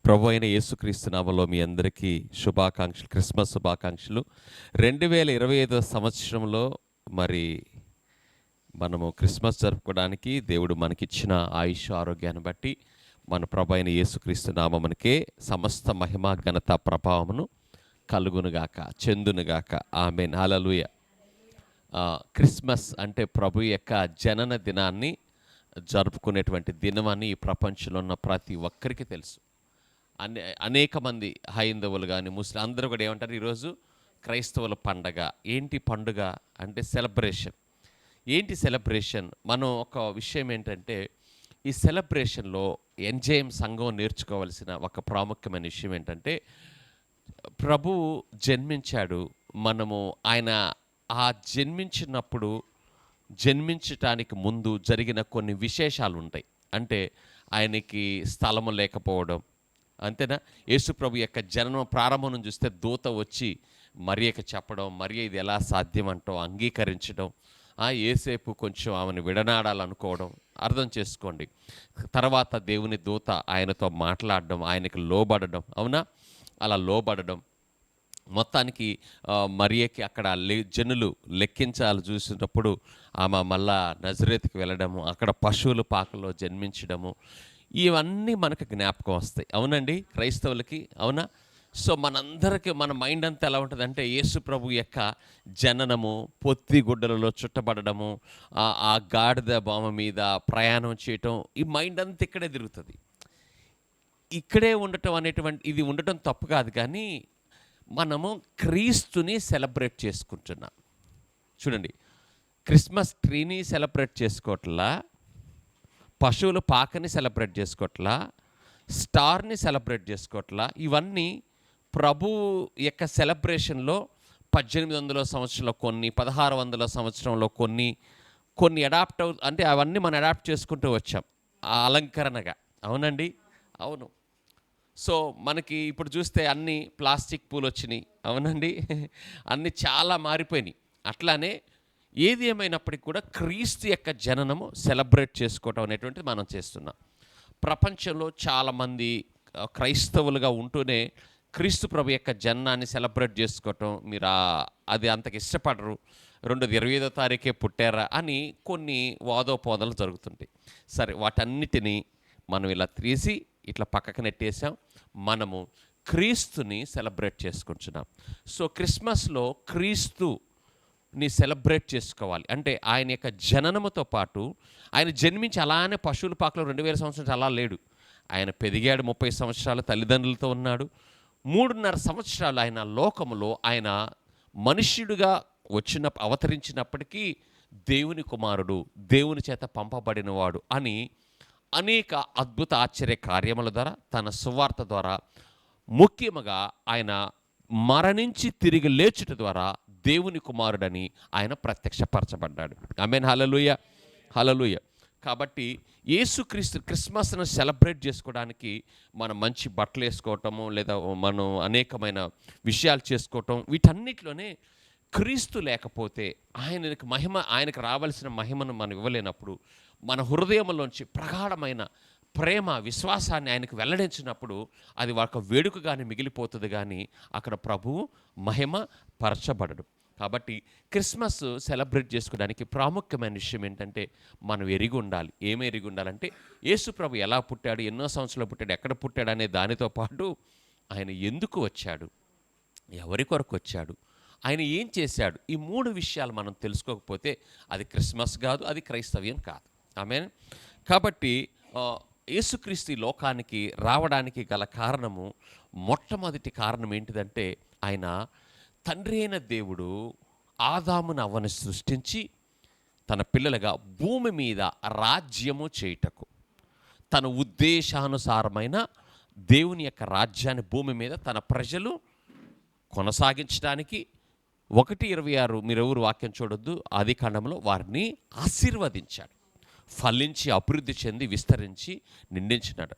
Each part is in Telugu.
ప్రభు అయిన యేసుక్రీస్తు నామములో మీ అందరికీ శుభాకాంక్షలు, క్రిస్మస్ శుభాకాంక్షలు. 2025 సంవత్సరంలో మరి మనము క్రిస్మస్ జరుపుకోవడానికి దేవుడు మనకిచ్చిన ఆయుష్ ఆరోగ్యాన్ని బట్టి మన ప్రభు అయిన యేసుక్రీస్తు నామమునకే సమస్త మహిమ ఘనత ప్రభావమును కలుగునుగాక, చెందునుగాక. ఆమేన్, హల్లెలూయా. క్రిస్మస్ అంటే ప్రభు యొక్క జనన దినాన్ని జరుపుకునేటువంటి దినమని ఈ ప్రపంచంలో ఉన్న ప్రతి ఒక్కరికి తెలుసు. అనేక మంది హైందవులు కానీ ముస్లిం అందరూ కూడా ఏమంటారు, ఈరోజు క్రైస్తవుల పండగ. ఏంటి పండుగ అంటే సెలబ్రేషన్. ఏంటి సెలబ్రేషన్? మనం ఒక విషయం ఏంటంటే, ఈ సెలబ్రేషన్లో ఎంజేఎం సంఘం నేర్చుకోవాల్సిన ఒక ప్రాముఖ్యమైన విషయం ఏంటంటే, ప్రభువు జన్మించాడు. మనము ఆయన ఆ జన్మించినప్పుడు జన్మించటానికి ముందు జరిగిన కొన్ని విశేషాలు ఉంటాయి. అంటే ఆయనకి స్థలము లేకపోవడం, అంతేనా? యేసు ప్రభు యొక్క జననం ప్రారంభం చూస్తే దూత వచ్చి మరియకి చెప్పడం, మరియ ఇది ఎలా సాధ్యం అంటూ అంగీకరించడం, ఏసేపు కొంచెం ఆమెను విడనాడాలనుకోవడం, అర్థం చేసుకోండి. తర్వాత దేవుని దూత ఆయనతో మాట్లాడడం, ఆయనకు లోబడడం, అవునా? అలా లోబడడం, మొత్తానికి మరియకి అక్కడ జనులు లెక్కించాలి చూసినప్పుడు ఆమె మళ్ళా నజరేతుకి వెళ్ళడము, అక్కడ పశువుల పాకలో జన్మించడము, ఇవన్నీ మనకు జ్ఞాపకం వస్తాయి. అవునండి, క్రైస్తవులకి, అవునా? సో మనందరికీ మన మైండ్ అంతా ఎలా ఉంటుందంటే, యేసు ప్రభు యొక్క జననము, పొత్తి గుడ్డలలో చుట్టబడము, ఆ గాడిద బొమ్మ మీద ప్రయాణం చేయటం, ఈ మైండ్ అంతా ఇక్కడే తిరుగుతుంది. ఇక్కడే ఉండటం అనేటువంటి ఇది ఉండటం తప్పు కాదు, కానీ మనము క్రీస్తుని సెలబ్రేట్ చేసుకుంటున్నాం. చూడండి, క్రిస్మస్ ట్రీని సెలబ్రేట్ చేసుకోవట్లా, పశువుల పాకని సెలబ్రేట్ చేసుకోవట్లా, స్టార్ని సెలబ్రేట్ చేసుకోవట్లా. ఇవన్నీ ప్రభు యొక్క సెలబ్రేషన్లో 1800 సంవత్సరంలో కొన్ని, 1600 సంవత్సరంలో కొన్ని అడాప్ట్ అంటే అవన్నీ మనం అడాప్ట్ చేసుకుంటూ వచ్చాం ఆ అలంకరణగా. అవునండి, అవును. సో మనకి ఇప్పుడు చూస్తే అన్ని ప్లాస్టిక్ పూలు వచ్చినాయి, అవునండి. అన్నీ చాలా మారిపోయినాయి. అట్లానే ఏది ఏమైనప్పటికీ కూడా క్రీస్తు యొక్క జననము సెలబ్రేట్ చేసుకోవటం అనేటువంటిది మనం చేస్తున్నాం. ప్రపంచంలో చాలామంది క్రైస్తవులుగా ఉంటూనే క్రీస్తు ప్రభు యొక్క జననాన్ని సెలబ్రేట్ చేసుకోవటం మీరు అది అంతకు ఇష్టపడరు. 25వ తారీఖే పుట్టారా అని కొన్ని వాదోపోదలు జరుగుతుంటాయి. సరే, వాటన్నిటినీ మనం ఇలా తీసి ఇట్లా పక్కకు నెట్టేసాం. మనము క్రీస్తుని సెలబ్రేట్ చేసుకుంటున్నాం. సో క్రిస్మస్లో క్రీస్తుని సెలబ్రేట్ చేసుకోవాలి అంటే ఆయన యొక్క జననముతో పాటు ఆయన జన్మించి అలానే పశువుల పాకలో 2000 సంవత్సరాలు అలా లేడు. ఆయన పెరిగాడు, 30 సంవత్సరాలు తల్లిదండ్రులతో ఉన్నాడు. 3.5 సంవత్సరాలు ఆయన లోకములో ఆయన మనుష్యుడిగా అవతరించినప్పటికీ దేవుని కుమారుడు, దేవుని చేత పంపబడినవాడు అని అనేక అద్భుత ఆశ్చర్య కార్యముల ద్వారా, తన సువార్త ద్వారా, ముఖ్యముగా ఆయన మరణించి తిరిగి లేచుట ద్వారా దేవుని కుమారుడని ఆయన ప్రత్యక్షపరచబడ్డాడు. ఆమేన్, హల్లెలూయా, హల్లెలూయా. కాబట్టి యేసుక్రీస్తు క్రిస్మస్ను సెలబ్రేట్ చేసుకోవడానికి మనం మంచి బట్టలు వేసుకోవటము, లేదా మనం అనేకమైన విషయాలు చేసుకోవటం, వీటన్నిటిలోనే క్రీస్తు లేకపోతే ఆయనకు రావాల్సిన మహిమను మనం ఇవ్వలేనప్పుడు, మన హృదయంలోంచి ప్రగాఢమైన ప్రేమ, విశ్వాసాన్ని ఆయనకు వెల్లడించినప్పుడు అది ఒక వేడుకగానే మిగిలిపోతుంది, కానీ అక్కడ ప్రభువు మహిమ పరచబడడు. కాబట్టి క్రిస్మస్ సెలబ్రేట్ చేసుకోవడానికి ప్రాముఖ్యమైన విషయం ఏంటంటే, మనం ఎరిగి ఉండాలి. ఏమి ఎరిగి ఉండాలంటే, యేసు ప్రభు ఎలా పుట్టాడు, ఎన్నో సంవత్సరాలు పుట్టాడు, ఎక్కడ పుట్టాడు అనే దానితో పాటు ఆయన ఎందుకు వచ్చాడు, ఎవరి కొరకు వచ్చాడు, ఆయన ఏం చేశాడు, ఈ 3 విషయాలు మనం తెలుసుకోకపోతే అది క్రిస్మస్ కాదు, అది క్రైస్తవ్యం కాదు. ఆమేన్. కాబట్టి యేసుక్రీస్తు ఈ లోకానికి రావడానికి గల కారణము, మొట్టమొదటి కారణం ఏంటిదంటే, ఆయన తండ్రి అయిన దేవుడు ఆదామును అవ్వను సృష్టించి తన పిల్లలుగా భూమి మీద రాజ్యము చేయుటకు, తన ఉద్దేశానుసారమైన దేవుని యొక్క రాజ్యాన్ని భూమి మీద తన ప్రజలు కొనసాగించడానికి 1:26 మీరెవరు వాక్యం చూడొద్దు, ఆదికాండంలో వారిని ఆశీర్వదించాడు. ఫలించి అభివృద్ధి చెంది విస్తరించి నిండించినాడు.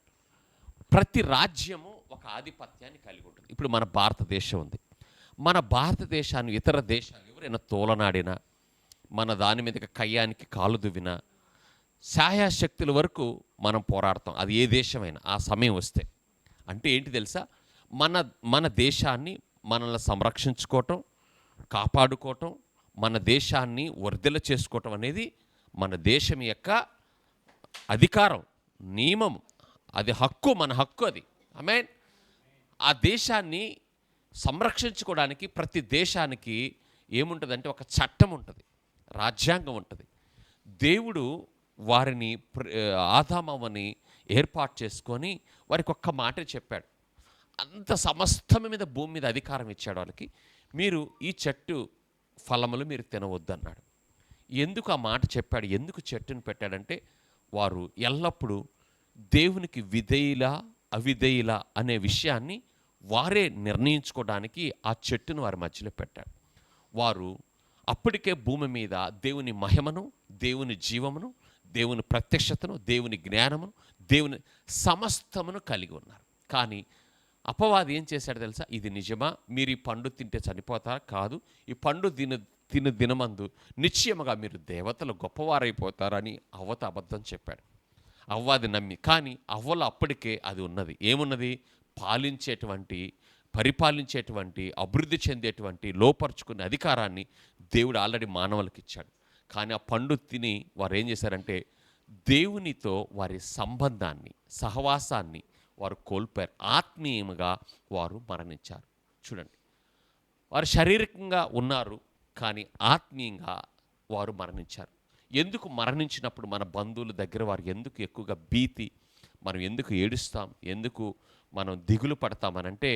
ప్రతి రాజ్యము ఒక ఆధిపత్యాన్ని కలిగి ఉంటుంది. ఇప్పుడు మన భారతదేశం ఉంది. మన భారతదేశాన్ని ఇతర దేశాలు ఎవరైనా తోలనాడినా, మన దాని మీదకి కయ్యానికి కాలు దువ్వినా, శాయాశక్తుల వరకు మనం పోరాడతాం. అది ఏ దేశమైనా ఆ సమయం వస్తే. అంటే ఏంటి తెలుసా? మన మన దేశాన్ని మనల్ని సంరక్షించుకోవటం, కాపాడుకోవటం, మన దేశాన్ని వర్ధిల్ల చేసుకోవటం అనేది మన దేశం యొక్క అధికారం, నియమం, అది హక్కు, మన హక్కు అది. ఆమేన్. ఆ దేశాన్ని సంరక్షించుకోవడానికి ప్రతి దేశానికి ఏముంటుందంటే ఒక చట్టం ఉంటుంది, రాజ్యాంగం ఉంటుంది. దేవుడు వారిని ఆదామవని ఏర్పాటు చేసుకొని వారికి ఒక్క మాట చెప్పాడు. అంత సమస్తం మీద భూమి మీద అధికారం ఇచ్చాడు వాళ్ళకి. మీరు ఈ చెట్టు ఫలములు మీరు తినవద్దు అన్నాడు. ఎందుకు ఆ మాట చెప్పాడు, ఎందుకు చెట్టును పెట్టాడంటే వారు ఎల్లప్పుడూ దేవునికి విధేయులా అవిధేయులా అనే విషయాన్ని వారే నిర్ణయించుకోవడానికి ఆ చెట్టును వారి మధ్యలో పెట్టాడు. వారు అప్పటికే భూమి మీద దేవుని మహిమను, దేవుని జీవమును, దేవుని ప్రత్యక్షతను, దేవుని జ్ఞానమును, దేవుని సమస్తమును కలిగి ఉన్నారు. కానీ అపవాది ఏం చేశాడు తెలుసా? ఇది నిజమా? మీరు ఈ పండు తింటే చనిపోతారా? కాదు, ఈ పండు తిన దినమందు నిశ్చయముగా మీరు దేవతలు గొప్పవారైపోతారని అవ్వతో అబద్ధం చెప్పాడు. అవ్వ అది నమ్మి, కానీ అవ్వలో అప్పటికే అది ఉన్నది. ఏమున్నది? పరిపాలించేటువంటి అభివృద్ధి చెందేటువంటి లోపరుచుకునే అధికారాన్ని దేవుడు ఆల్రెడీ మానవులకు ఇచ్చాడు. కానీ ఆ పండు తిని వారు ఏం చేశారంటే దేవునితో వారి సంబంధాన్ని, సహవాసాన్ని వారు కోల్పోయారు. ఆత్మీయంగా వారు మరణించారు. చూడండి, వారు శారీరకంగా ఉన్నారు, కానీ ఆత్మీయంగా వారు మరణించారు. ఎందుకు మరణించినప్పుడు మన బంధువుల దగ్గర వారు ఎందుకు ఎక్కువగా భీతి, మనం ఎందుకు ఏడుస్తాం, ఎందుకు మనం దిగులు పడతామనంటే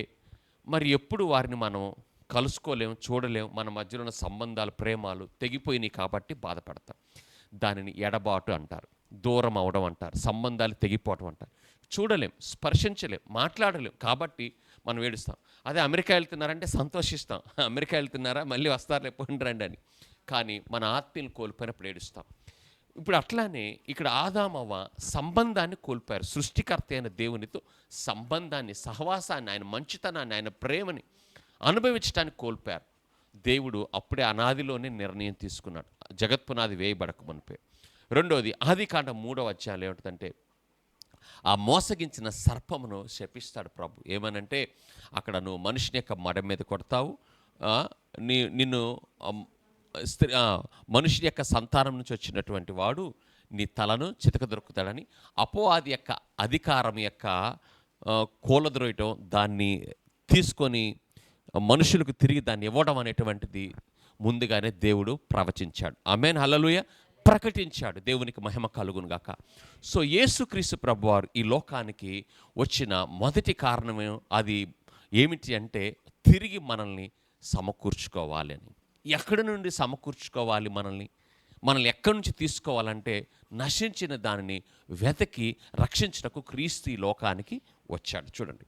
మరి ఎప్పుడు వారిని మనం కలుసుకోలేం, చూడలేం. మన మధ్యలో ఉన్న సంబంధాలు, ప్రేమాలు తెగిపోయినాయి కాబట్టి బాధపడతాం. దానిని ఎడబాటు అంటారు, దూరం అవడం అంటారు, సంబంధాలు తెగిపోవడం అంటారు. చూడలేం, స్పర్శించలేం, మాట్లాడలేం కాబట్టి మనం ఏడుస్తాం. అదే అమెరికా వెళ్తున్నారంటే సంతోషిస్తాం, అమెరికా వెళ్తున్నారా మళ్ళీ వస్తారులే పోండి రండి అని. కానీ మన ఆత్మీయులు కోల్పోయినప్పుడు ఏడుస్తాం. ఇప్పుడు అట్లానే ఇక్కడ ఆదామవ్వ సంబంధాన్ని కోల్పోయారు. సృష్టికర్త అయిన దేవునితో సంబంధాన్ని, సహవాసాన్ని, ఆయన మంచితనాన్ని, ఆయన ప్రేమని అనుభవించడానికి కోల్పోయారు. దేవుడు అప్పుడే అనాదిలోనే నిర్ణయం తీసుకున్నాడు, జగత్పునాది వేయబడక మునిపే. రెండోది, ఆదికాండం 3వ అధ్యాయంలో ఏమిటంటే ఆ మోసగించిన సర్పమును శపిస్తాడు ప్రభు. ఏమనంటే అక్కడ నువ్వు మనిషిని యొక్క మడ మీద కొడతావు, నిన్ను మనుషుని యొక్క సంతానం నుంచి వచ్చినటువంటి వాడు నీ తలను చితక దొరుకుతాడని, అపవాది యొక్క అధికారం యొక్క కూలద్రోయటం, దాన్ని తీసుకొని మనుషులకు తిరిగి దాన్ని ఇవ్వడం అనేటువంటిది ముందుగానే దేవుడు ప్రవచించాడు. ఆమేన్, హల్లెలూయా, ప్రకటించాడు. దేవునికి మహిమ కలుగును గాక. సో యేసుక్రీస్తు ప్రభువారు ఈ లోకానికి వచ్చిన మొదటి కారణమే అది ఏమిటి అంటే తిరిగి మనల్ని సమకూర్చుకోవాలి అని. ఎక్కడి నుండి సమకూర్చుకోవాలి? మనల్ని ఎక్కడి నుంచి తీసుకోవాలంటే నశించిన దానిని వెతకి రక్షించటకు క్రీస్తు ఈ లోకానికి వచ్చాడు. చూడండి,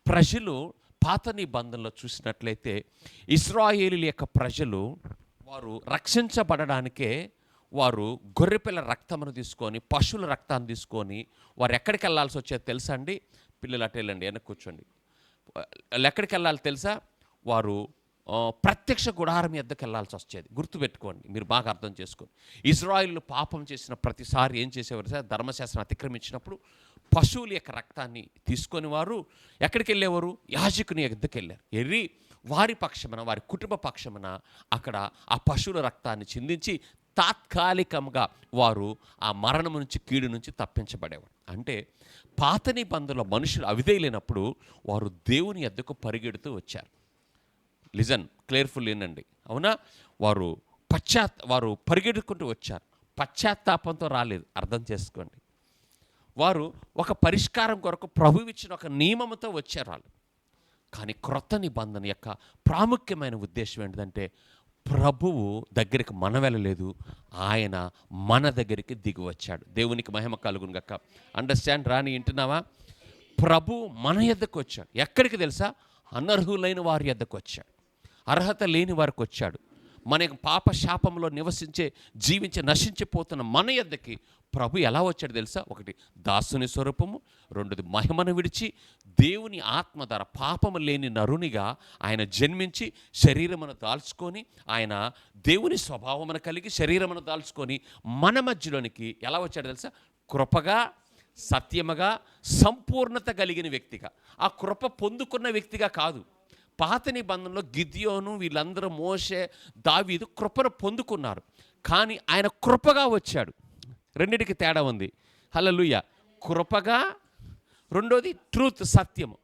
ప్రజలు పాత నిబంధనలో చూసినట్లయితే ఇశ్రాయేలీయుల యొక్క ప్రజలు వారు రక్షించబడడానికే వారు గొర్రెపిల్ల రక్తమును తీసుకొని, పశువుల రక్తాన్ని తీసుకొని వారు ఎక్కడికి వెళ్ళాల్సి వచ్చేది తెలుసా అండి? పిల్లలు అటు వెళ్ళండి, వెనక్కి కూర్చోండి. ఎక్కడికి వెళ్ళాలి తెలుసా? వారు ప్రత్యక్ష గుడారం ఎద్దకు వెళ్ళాల్సి వచ్చేది. గుర్తుపెట్టుకోండి, మీరు బాగా అర్థం చేసుకోండి. ఇశ్రాయేలు పాపం చేసిన ప్రతిసారి ఏం చేసేవారు సార్? ధర్మశాస్త్రం అతిక్రమించినప్పుడు పశువుల యొక్క రక్తాన్ని తీసుకొని వారు ఎక్కడికి వెళ్ళేవారు? యాజకుని ఎద్దకు వెళ్ళారు. ఎర్రి వారి పక్షమున, వారి కుటుంబ పక్షమున అక్కడ ఆ పశువుల రక్తాన్ని చిందించి తాత్కాలికంగా వారు ఆ మరణం నుంచి, కీడు నుంచి తప్పించబడేవారు. అంటే పాత నిబంధనలో మనుషులు అవిధేయులైనప్పుడు వారు దేవుని ఎద్దకు పరిగెడుతూ వచ్చారు. లిజన్ క్లియర్ఫుల్ ఏనండి, అవునా? వారు పరిగెడుకుంటూ వచ్చారు, పశ్చాత్తాపంతో రాలేదు. అర్థం చేసుకోండి, వారు ఒక పరిష్కారం కొరకు ప్రభువు ఇచ్చిన ఒక నియమంతో వచ్చారు వాళ్ళు. కానీ క్రొత్త నిబంధన యొక్క ప్రాముఖ్యమైన ఉద్దేశం ఏంటంటే ప్రభువు దగ్గరికి మనం వెళ్ళలేదు, ఆయన మన దగ్గరికి దిగి వచ్చాడు. దేవునికి మహిమ కలుగును గాక. అండర్స్టాండ్ రాని వింటున్నావా? ప్రభు మన యొద్దకు వచ్చాడు. ఎక్కడికి తెలుసా? అనర్హులైన వారి యొద్దకు వచ్చాడు, అర్హత లేని వారికి వచ్చాడు. మన పాప శాపంలో జీవించి నశించిపోతున్న మన యొద్దకి ప్రభు ఎలా వచ్చాడు తెలుసా? ఒకటి, దాసుని స్వరూపము. రెండోది, మహిమను విడిచి దేవుని ఆత్మ ద్వారా పాపము లేని నరునిగా ఆయన జన్మించి శరీరమును దాల్చుకొని, ఆయన దేవుని స్వభావమును కలిగి శరీరమును దాల్చుకొని మన మధ్యలోనికి ఎలా వచ్చాడు తెలుసా? కృపగా సత్యముగా సంపూర్ణత కలిగిన వ్యక్తిగా, ఆ కృప పొందుకున్న వ్యక్తిగా కాదు. పాత నిబంధనలో గిద్యోను, వీళ్ళందరూ, మోషే, దావీదు కృపను పొందుకున్నారు. కానీ ఆయన కృపగా వచ్చాడు. రెండిటికి తేడా ఉంది. హల్లెలూయా. కృపగా, రెండోది ట్రూత్, సత్యము.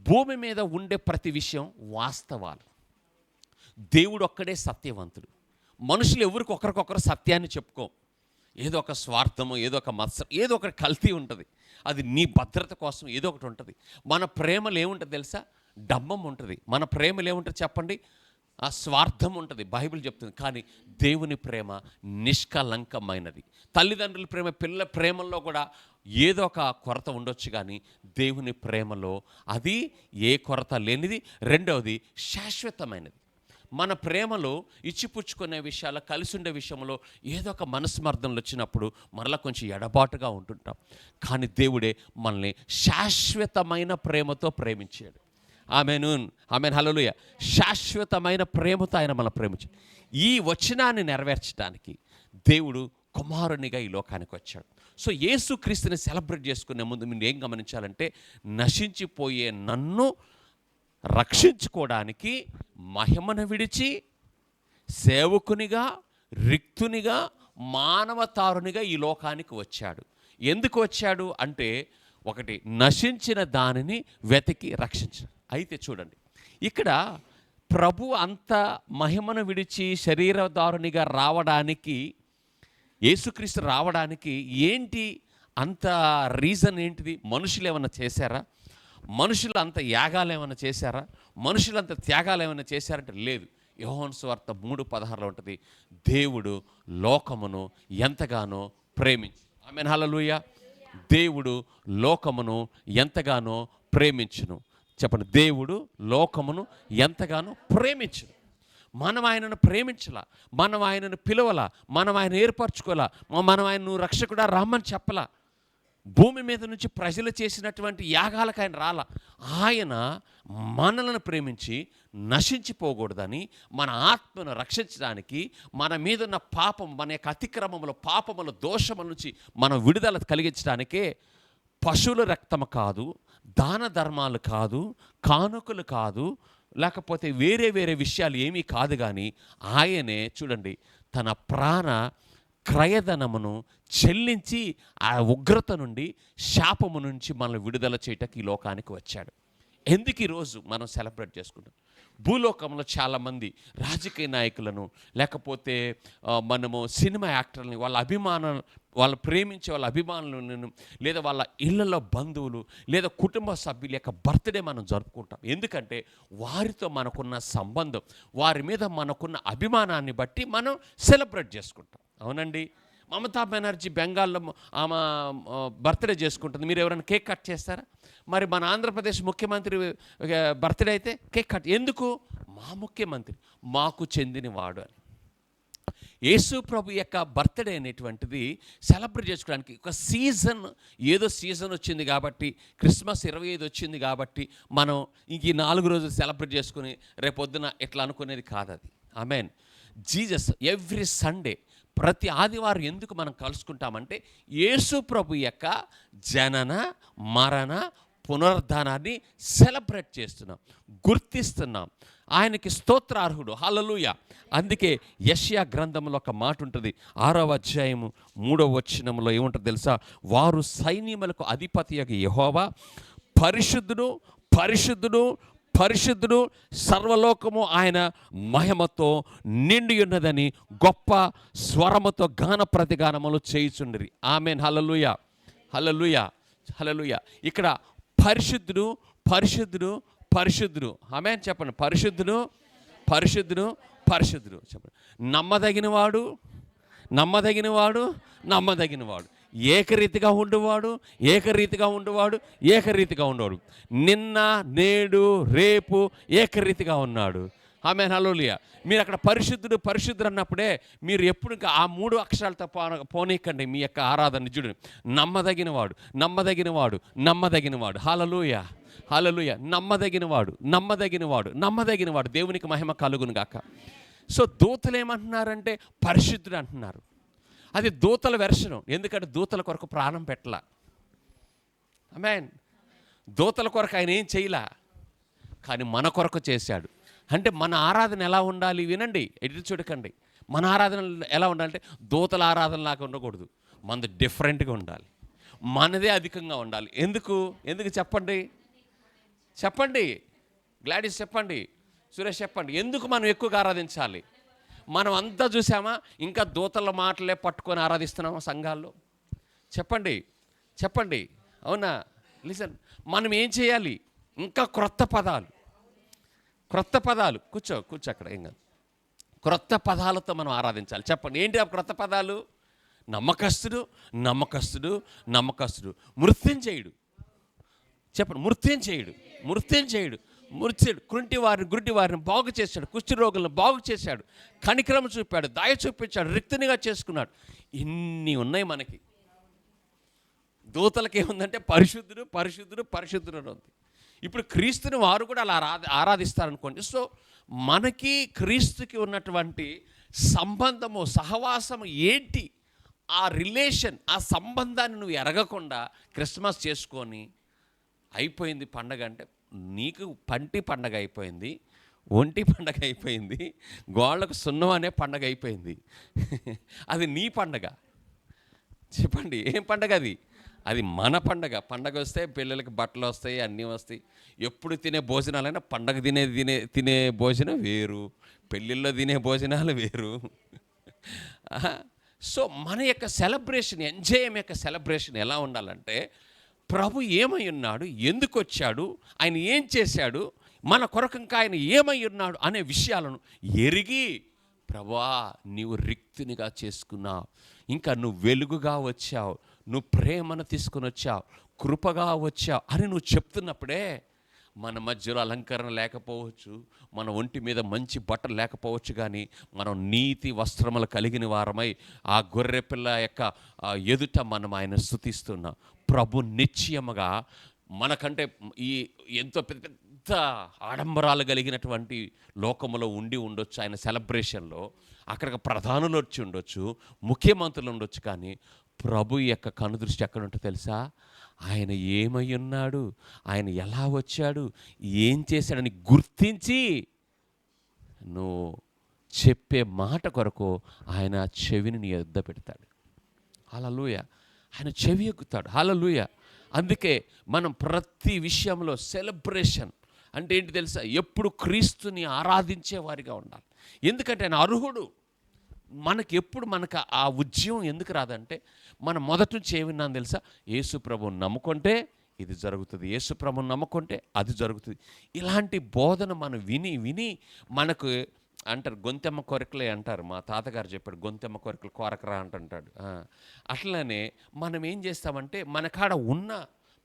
భూమి మీద ఉండే ప్రతి విషయం వాస్తవాలు. దేవుడు ఒక్కడే సత్యవంతుడు. మనుషులు ఎవరికి ఒకరికొకరు సత్యాన్ని చెప్పుకో. ఏదో ఒక స్వార్థము, ఏదో ఒక మత్సరం, ఏదో ఒక కల్తీ ఉంటుంది. అది నీ భద్రత కోసం ఏదో ఒకటి ఉంటుంది. మన ప్రేమలు ఏముంటుంది తెలుసా? డంబం ఉంటుంది. మన ప్రేమలు ఏముంటుంది చెప్పండి? ఆ స్వార్థం ఉంటుంది. బైబిల్ చెప్తుంది. కానీ దేవుని ప్రేమ నిష్కలంకమైనది. తల్లిదండ్రుల ప్రేమ, పిల్లల ప్రేమల్లో కూడా ఏదో ఒక కొరత ఉండొచ్చు, కానీ దేవుని ప్రేమలో అది ఏ కొరత లేనిది. రెండవది శాశ్వతమైనది. మన ప్రేమలో ఇచ్చిపుచ్చుకునే విషయాలు, కలిసి ఉండే విషయంలో ఏదో ఒక మనస్మర్థనలు వచ్చినప్పుడు మరలా కొంచెం ఎడబాటుగా ఉంటుంటాం. కానీ దేవుడే మనల్ని శాశ్వతమైన ప్రేమతో ప్రేమించాడు. ఆమేన్, ఆమేన్, హల్లెలూయా. శాశ్వతమైన ప్రేమతో ఆయన మనల్ని ప్రేమించాడు. ఈ వచనాన్ని నెరవేర్చడానికి దేవుడు కుమారునిగా ఈ లోకానికి వచ్చాడు. సో యేసుక్రీస్తుని సెలబ్రేట్ చేసుకునే ముందు మీరు ఏం గమనించాలంటే, నశించిపోయే నన్ను రక్షించుకోవడానికి మహిమను విడిచి సేవకునిగా, రిక్తునిగా, మానవతారునిగా ఈ లోకానికి వచ్చాడు. ఎందుకు వచ్చాడు అంటే, ఒకటి, నశించిన దానిని వెతికి రక్షించడం. అయితే చూడండి, ఇక్కడ ప్రభు అంత మహిమను విడిచి శరీరధారునిగా రావడానికి, యేసుక్రీస్తు రావడానికి ఏంటి అంత రీజన్ ఏంటిది? మనుషులు ఏమైనా చేశారా? మనుషులు అంత యాగాలు ఏమైనా చేశారా? మనుషులు అంత త్యాగాలు ఏమైనా చేశారంటే లేదు. యోహాను సువార్త 3:16 ఉంటుంది, దేవుడు లోకమును ఎంతగానో ప్రేమించి. ఆమేన్, హల్లెలూయా. దేవుడు లోకమును ఎంతగానో ప్రేమించును. చెప్పండి, దేవుడు లోకమును ఎంతగానో ప్రేమించును. మనం ఆయనను ప్రేమించలా, మనం ఆయనను పిలవలా, మనం ఆయన ఏర్పరచుకోలా, మనం ఆయన నువ్వు రక్షకుడా రమ్మని చెప్పలా. భూమి మీద నుంచి ప్రజలు చేసినటువంటి యాగాలకు ఆయన రాలా. ఆయన మనలను ప్రేమించి నశించిపోకూడదని, మన ఆత్మను రక్షించడానికి, మన మీద ఉన్న పాపం, మన యొక్క అతిక్రమముల, పాపముల, దోషముల నుంచి మనం విడుదల కలిగించడానికే పశువుల రక్తము కాదు, దాన ధర్మాలు కాదు, కానుకలు కాదు, లేకపోతే వేరే వేరే విషయాలు ఏమీ కాదు, కానీ ఆయనే చూడండి తన ప్రాణ క్రయధనమును చెల్లించి ఆ ఉగ్రత నుండి, శాపము నుంచి మనల్ని విడుదల చేయటానికి ఈ లోకానికి వచ్చాడు. ఎందుకు ఈరోజు మనం సెలబ్రేట్ చేసుకుంటాం? భూలోకంలో చాలామంది రాజకీయ నాయకులను, లేకపోతే మనము సినిమా యాక్టర్లని, వాళ్ళ అభిమానులను, వాళ్ళు ప్రేమించే వాళ్ళ అభిమానులను, లేదా వాళ్ళ ఇళ్లలో బంధువులు, లేదా కుటుంబ సభ్యుల యొక్క బర్త్డే మనం జరుపుకుంటాం. ఎందుకంటే వారితో మనకున్న సంబంధం, వారి మీద మనకున్న అభిమానాన్ని బట్టి మనం సెలబ్రేట్ చేసుకుంటాం. అవునండి. మమతా బెనర్జీ బెంగాల్లో ఆమె బర్త్డే చేసుకుంటుంది. మీరు ఎవరైనా కేక్ కట్ చేస్తారా? మరి మన ఆంధ్రప్రదేశ్ ముఖ్యమంత్రి బర్త్డే అయితే కేక్ కట్ ఎందుకు? మా ముఖ్యమంత్రి మాకు చెందినవాడు అని. యేసు ప్రభు యొక్క బర్త్డే అనేటువంటిది సెలబ్రేట్ చేసుకోవడానికి ఒక సీజన్, ఏదో సీజన్ వచ్చింది కాబట్టి, క్రిస్మస్ 25 వచ్చింది కాబట్టి మనం ఇంక ఈ 4 రోజులు సెలబ్రేట్ చేసుకుని రేపొద్దున ఎట్లా అనుకునేది కాదు అది. ఆమేన్. జీసస్ ఎవ్రీ సండే, ప్రతి ఆదివారం ఎందుకు మనం కలుసుకుంటామంటే, యేసు ప్రభు యొక్క జనన, మరణ, పునరుద్ధానాన్ని సెలబ్రేట్ చేస్తున్నాం, గుర్తిస్తున్నాం. ఆయనకి స్తోత్రార్హుడు. హల్లెలూయా. అందుకే యెషయా గ్రంథంలో ఒక మాట ఉంటుంది, 6వ అధ్యాయము 3వ వచనంలో ఏముంటుంది తెలుసా? వారు సైన్యములకు అధిపతియగు యెహోవా పరిశుద్ధుడు, పరిశుద్ధుడు, పరిశుద్ధుడు, సర్వలోకము ఆయన మహిమతో నిండి ఉన్నదని గొప్ప స్వరముతో గాన ప్రతిగానములు చేయుచుండిరి. ఆమేన్, హల్లెలూయా, హల్లెలూయా, హల్లెలూయా. ఇక్కడ పరిశుద్ధుడు, పరిశుద్ధుడు, పరిశుద్ధుడు. ఆమేన్ చెప్పండి. పరిశుద్ధుడు, పరిశుద్ధుడు, పరిశుద్ధుడు. చెప్పండి. నమ్మదగినవాడు, నమ్మదగినవాడు, నమ్మదగినవాడు, ఏకరీతిగా ఉండువాడు, ఏకరీతిగా ఉండువాడు, ఏకరీతిగా ఉండేవాడు, నిన్న, నేడు, రేపు ఏకరీతిగా ఉన్నాడు. ఆమేన్, హల్లెలూయా. మీరు అక్కడ పరిశుద్ధుడు, పరిశుద్ధుడు అన్నప్పుడే మీరు ఎప్పుడు ఆ 3 అక్షరాలతో పోనీకండి మీ యొక్క ఆరాధన. నిజుడు నమ్మదగినవాడు, నమ్మదగినవాడు, నమ్మదగినవాడు. హల్లెలూయా, హల్లెలూయా. నమ్మదగినవాడు, నమ్మదగినవాడు, నమ్మదగినవాడు. దేవునికి మహిమ కలుగును గాక. సో దూతలు ఏమంటున్నారంటే పరిశుద్ధుడు అంటున్నారు. అది దూతల వెర్షను. ఎందుకంటే దూతల కొరకు ప్రాణం పెట్టలా. ఆమేన్. దూతల కొరకు ఆయన ఏం చేయలా, కానీ మన కొరకు చేశాడు. అంటే మన ఆరాధన ఎలా ఉండాలి వినండి, ఎటు చూడకండి. మన ఆరాధన ఎలా ఉండాలంటే దూతల ఆరాధన లాగా ఉండకూడదు, మనది డిఫరెంట్గా ఉండాలి, మనదే అధికంగా ఉండాలి. ఎందుకు చెప్పండి గ్లాడీస్, చెప్పండి సురేష్, చెప్పండి ఎందుకు మనం ఎక్కువగా ఆరాధించాలి? మనం అంతా చూసామా, ఇంకా దూతల మాటలే పట్టుకొని ఆరాధిస్తున్నామా సంఘాల్లో? చెప్పండి అవునా? లిసన్, మనం ఏం చేయాలి? ఇంకా క్రొత్త పదాలు కూర్చో అక్కడ, ఏం కాదు, క్రొత్త పదాలతో మనం ఆరాధించాలి. చెప్పండి ఏంటి ఆ క్రొత్త పదాలు? నమ్మకస్తుడు, మృత్యుంజయుడు. చెప్పండి, మృత్యుంజయుడు. గుడ్డి వారిని బాగు చేశాడు, కుష్టి రోగులను బాగు చేశాడు, కనికరం చూపాడు, దయ చూపించాడు, రిక్తునిగా చేసుకున్నాడు. ఇన్ని ఉన్నాయి మనకి. దూతలకి ఏముందంటే పరిశుద్ధుడు ఉంది. ఇప్పుడు క్రీస్తుని వారు కూడా అలా ఆరాధిస్తారనుకోండి. సో మనకి క్రీస్తుకి ఉన్నటువంటి సంబంధము, సహవాసము ఏంటి, ఆ రిలేషన్, ఆ సంబంధాన్ని నువ్వు ఎరగకుండా క్రిస్మస్ చేసుకొని అయిపోయింది పండగ అంటే, నీకు పంటి పండగ అయిపోయింది, ఒంటి పండగ అయిపోయింది, గోళ్ళకు సున్నం అనే పండగ అయిపోయింది. అది నీ పండగ. చెప్పండి ఏం పండగ అది? అది మన పండగ. పండగ వస్తే పిల్లలకి బట్టలు వస్తాయి, అన్నీ వస్తాయి. ఎప్పుడు తినే భోజనాలైనా పండగ తినే భోజనం వేరు, పెళ్ళిళ్ళలో తినే భోజనాలు వేరు. సో మన యొక్క సెలబ్రేషన్, ఎంజాయం యొక్క సెలబ్రేషన్ ఎలా ఉండాలంటే, ప్రభు ఏమై ఉన్నాడు, ఎందుకు వచ్చాడు, ఆయన ఏం చేశాడు, మన కొరకు ఇంకా ఆయన ఏమై ఉన్నాడు అనే విషయాలను ఎరిగి, ప్రభువా నీవు రిక్తునిగా చేసుకున్నావు, ఇంకా నువ్వు వెలుగుగా వచ్చావు, నువ్వు ప్రేమను తీసుకుని వచ్చావు, కృపగా వచ్చావు అని నువ్వు చెప్తున్నప్పుడే, మన మధ్యలో అలంకరణ లేకపోవచ్చు, మన ఒంటి మీద మంచి బట్టలు లేకపోవచ్చు, కానీ మనం నీతి వస్త్రములు కలిగిన వారమై ఆ గొర్రె పిల్ల యొక్క ఎదుట మనం ఆయన స్తుతిస్తున్నాం. ప్రభు నిశ్చయముగా మనకంటే ఈ ఎంతో పెద్ద ఆడంబరాలు కలిగినటువంటి లోకములో ఉండొచ్చు ఆయన సెలబ్రేషన్లో. అక్కడికి ప్రధానులు వచ్చి ఉండొచ్చు, ముఖ్యమంత్రులు ఉండొచ్చు, కానీ ప్రభు యొక్క కనుదృష్టి ఎక్కడ ఉంటుందో తెలుసా? ఆయన ఏమై ఉన్నాడు, ఆయన ఎలా వచ్చాడు, ఏం చేశాడని గుర్తించి నువ్వు చెప్పే మాట కొరకు ఆయన చెవిని నీ యొద్ద పెడతాడు. హల్లెలూయా. ఆయన చెవి ఎక్కుతాడు. హల్లెలూయా. అందుకే మనం ప్రతి విషయంలో సెలబ్రేషన్ అంటే ఏంటి తెలుసా? ఎప్పుడు క్రీస్తుని ఆరాధించే వారిగా ఉండాలి. ఎందుకంటే ఆయన అర్హుడు. మనకు ఆ ఉద్యమం ఎందుకు రాదంటే, మనం మొదటి నుంచి ఏమిన్నాను తెలుసా? యేసు ప్రభువుని నమ్ముకుంటే ఇది జరుగుతుంది, యేసు ప్రభువుని నమ్ముకుంటే అది జరుగుతుంది. ఇలాంటి బోధన మనం విని మనకు అంటారు, గొంతెమ్మ కొరకలే అంటారు. మా తాతగారు చెప్పాడు, గొంతెమ్మ కొరకలు కోరకరా అంటుంటాడు. అట్లనే మనం ఏం చేస్తామంటే, మన కాడ ఉన్న,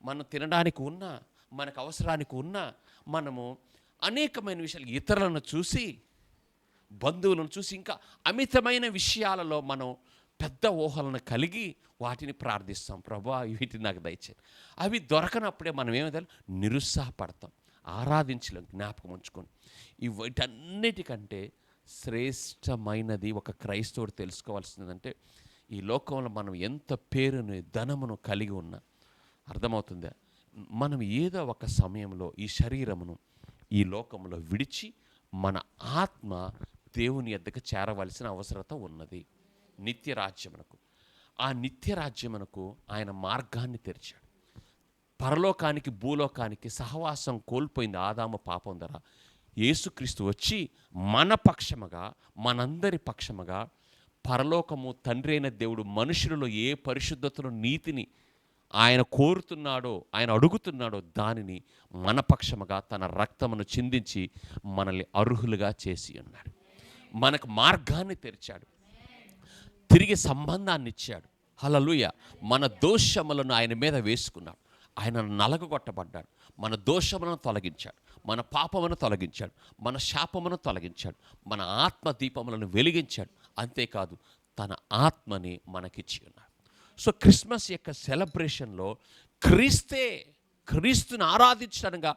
మనం తినడానికి ఉన్న, మనకు అవసరానికి ఉన్న, మనము అనేకమైన విషయాలు ఇతరులను చూసి, బంధువులను చూసి, ఇంకా అమితమైన విషయాలలో మనం పెద్ద ఊహలను కలిగి వాటిని ప్రార్థిస్తాం. ప్రభువా వీటిని నాకు దయచేయండి. అవి దొరకనప్పుడే మనం ఏమిదాలి? నిరుత్సాహపడతాం, ఆరాధించలేం. జ్ఞాపకం ఉంచుకొని, వీటన్నిటికంటే శ్రేష్టమైనది ఒక క్రైస్తవుడు తెలుసుకోవాల్సిందంటే, ఈ లోకంలో మనం ఎంత పేరుని, ధనమును కలిగి ఉన్నా, అర్థమవుతుందా? మనం ఏదో ఒక సమయంలో ఈ శరీరమును ఈ లోకంలో విడిచి మన ఆత్మ దేవుని యొద్దకు చేరవలసిన అవసరత ఉన్నది. నిత్యరాజ్యమునకు, ఆ నిత్యరాజ్యమునకు ఆయన మార్గాన్ని తెరిచాడు. పరలోకానికి భూలోకానికి సహవాసం కోల్పోయింది ఆదాము పాపం ద్వారా. యేసుక్రీస్తు వచ్చి మన పక్షముగా, మనందరి పక్షముగా, పరలోకము తండ్రి అయిన దేవుడు మనుషులలో ఏ పరిశుద్ధతను, నీతిని ఆయన కోరుతున్నాడో, ఆయన అడుగుతున్నాడో దానిని మన పక్షముగా తన రక్తమును చిందించి మనల్ని అర్హులుగా చేసి ఉన్నాడు. మనకు మార్గాన్ని తెరిచాడు, తిరిగి సంబంధాన్ని ఇచ్చాడు. హల్లెలూయా. మన దోషములను ఆయన మీద వేసుకున్నాడు, ఆయన నలగగొట్టబడ్డాడు, మన దోషములను తొలగించాడు, మన పాపమును తొలగించాడు, మన శాపమును తొలగించాడు, మన ఆత్మ దీపములను వెలిగించాడు. అంతేకాదు తన ఆత్మని మనకిచ్చి ఉన్నాడు. సో క్రిస్మస్ యొక్క సెలబ్రేషన్లో క్రీస్తుని ఆరాధించడంగా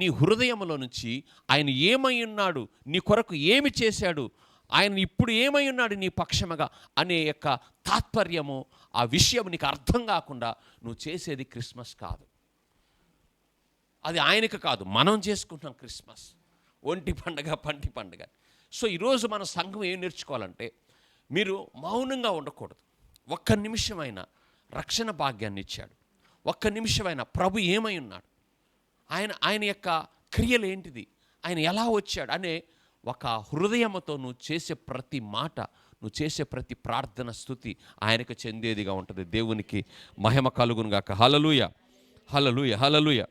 నీ హృదయంలో నుంచి ఆయన ఏమై ఉన్నాడు, నీ కొరకు ఏమి చేశాడు, ఆయన ఇప్పుడు ఏమై ఉన్నాడు నీ పక్షముగా అనే యొక్క తాత్పర్యము, ఆ విషయం నీకు అర్థం కాకుండా నువ్వు చేసేది క్రిస్మస్ కాదు. అది ఆయనకు కాదు, మనం చేసుకుంటున్నాం క్రిస్మస్. ఒంటి పండగ, పంటి పండగ. సో ఈరోజు మన సంఘం ఏం నేర్చుకోవాలంటే, మీరు మౌనంగా ఉండకూడదు. ఒక్క నిమిషమైన రక్షణ భాగ్యాన్ని ఇచ్చాడు. ఒక్క నిమిషమైన ప్రభు ఏమై ఉన్నాడు, ఆయన యొక్క క్రియలు ఏంటిది, ఆయన ఎలా వచ్చాడు అనే ఒక హృదయంతో నువ్వు చేసే ప్రతి మాట, నువ్వు చేసే ప్రతి ప్రార్థన స్తుతి ఆయనకు చెందేదిగా ఉంటుంది. దేవునికి మహిమ కలుగును గాక. హల్లెలూయా, హల్లెలూయా, హల్లెలూయా.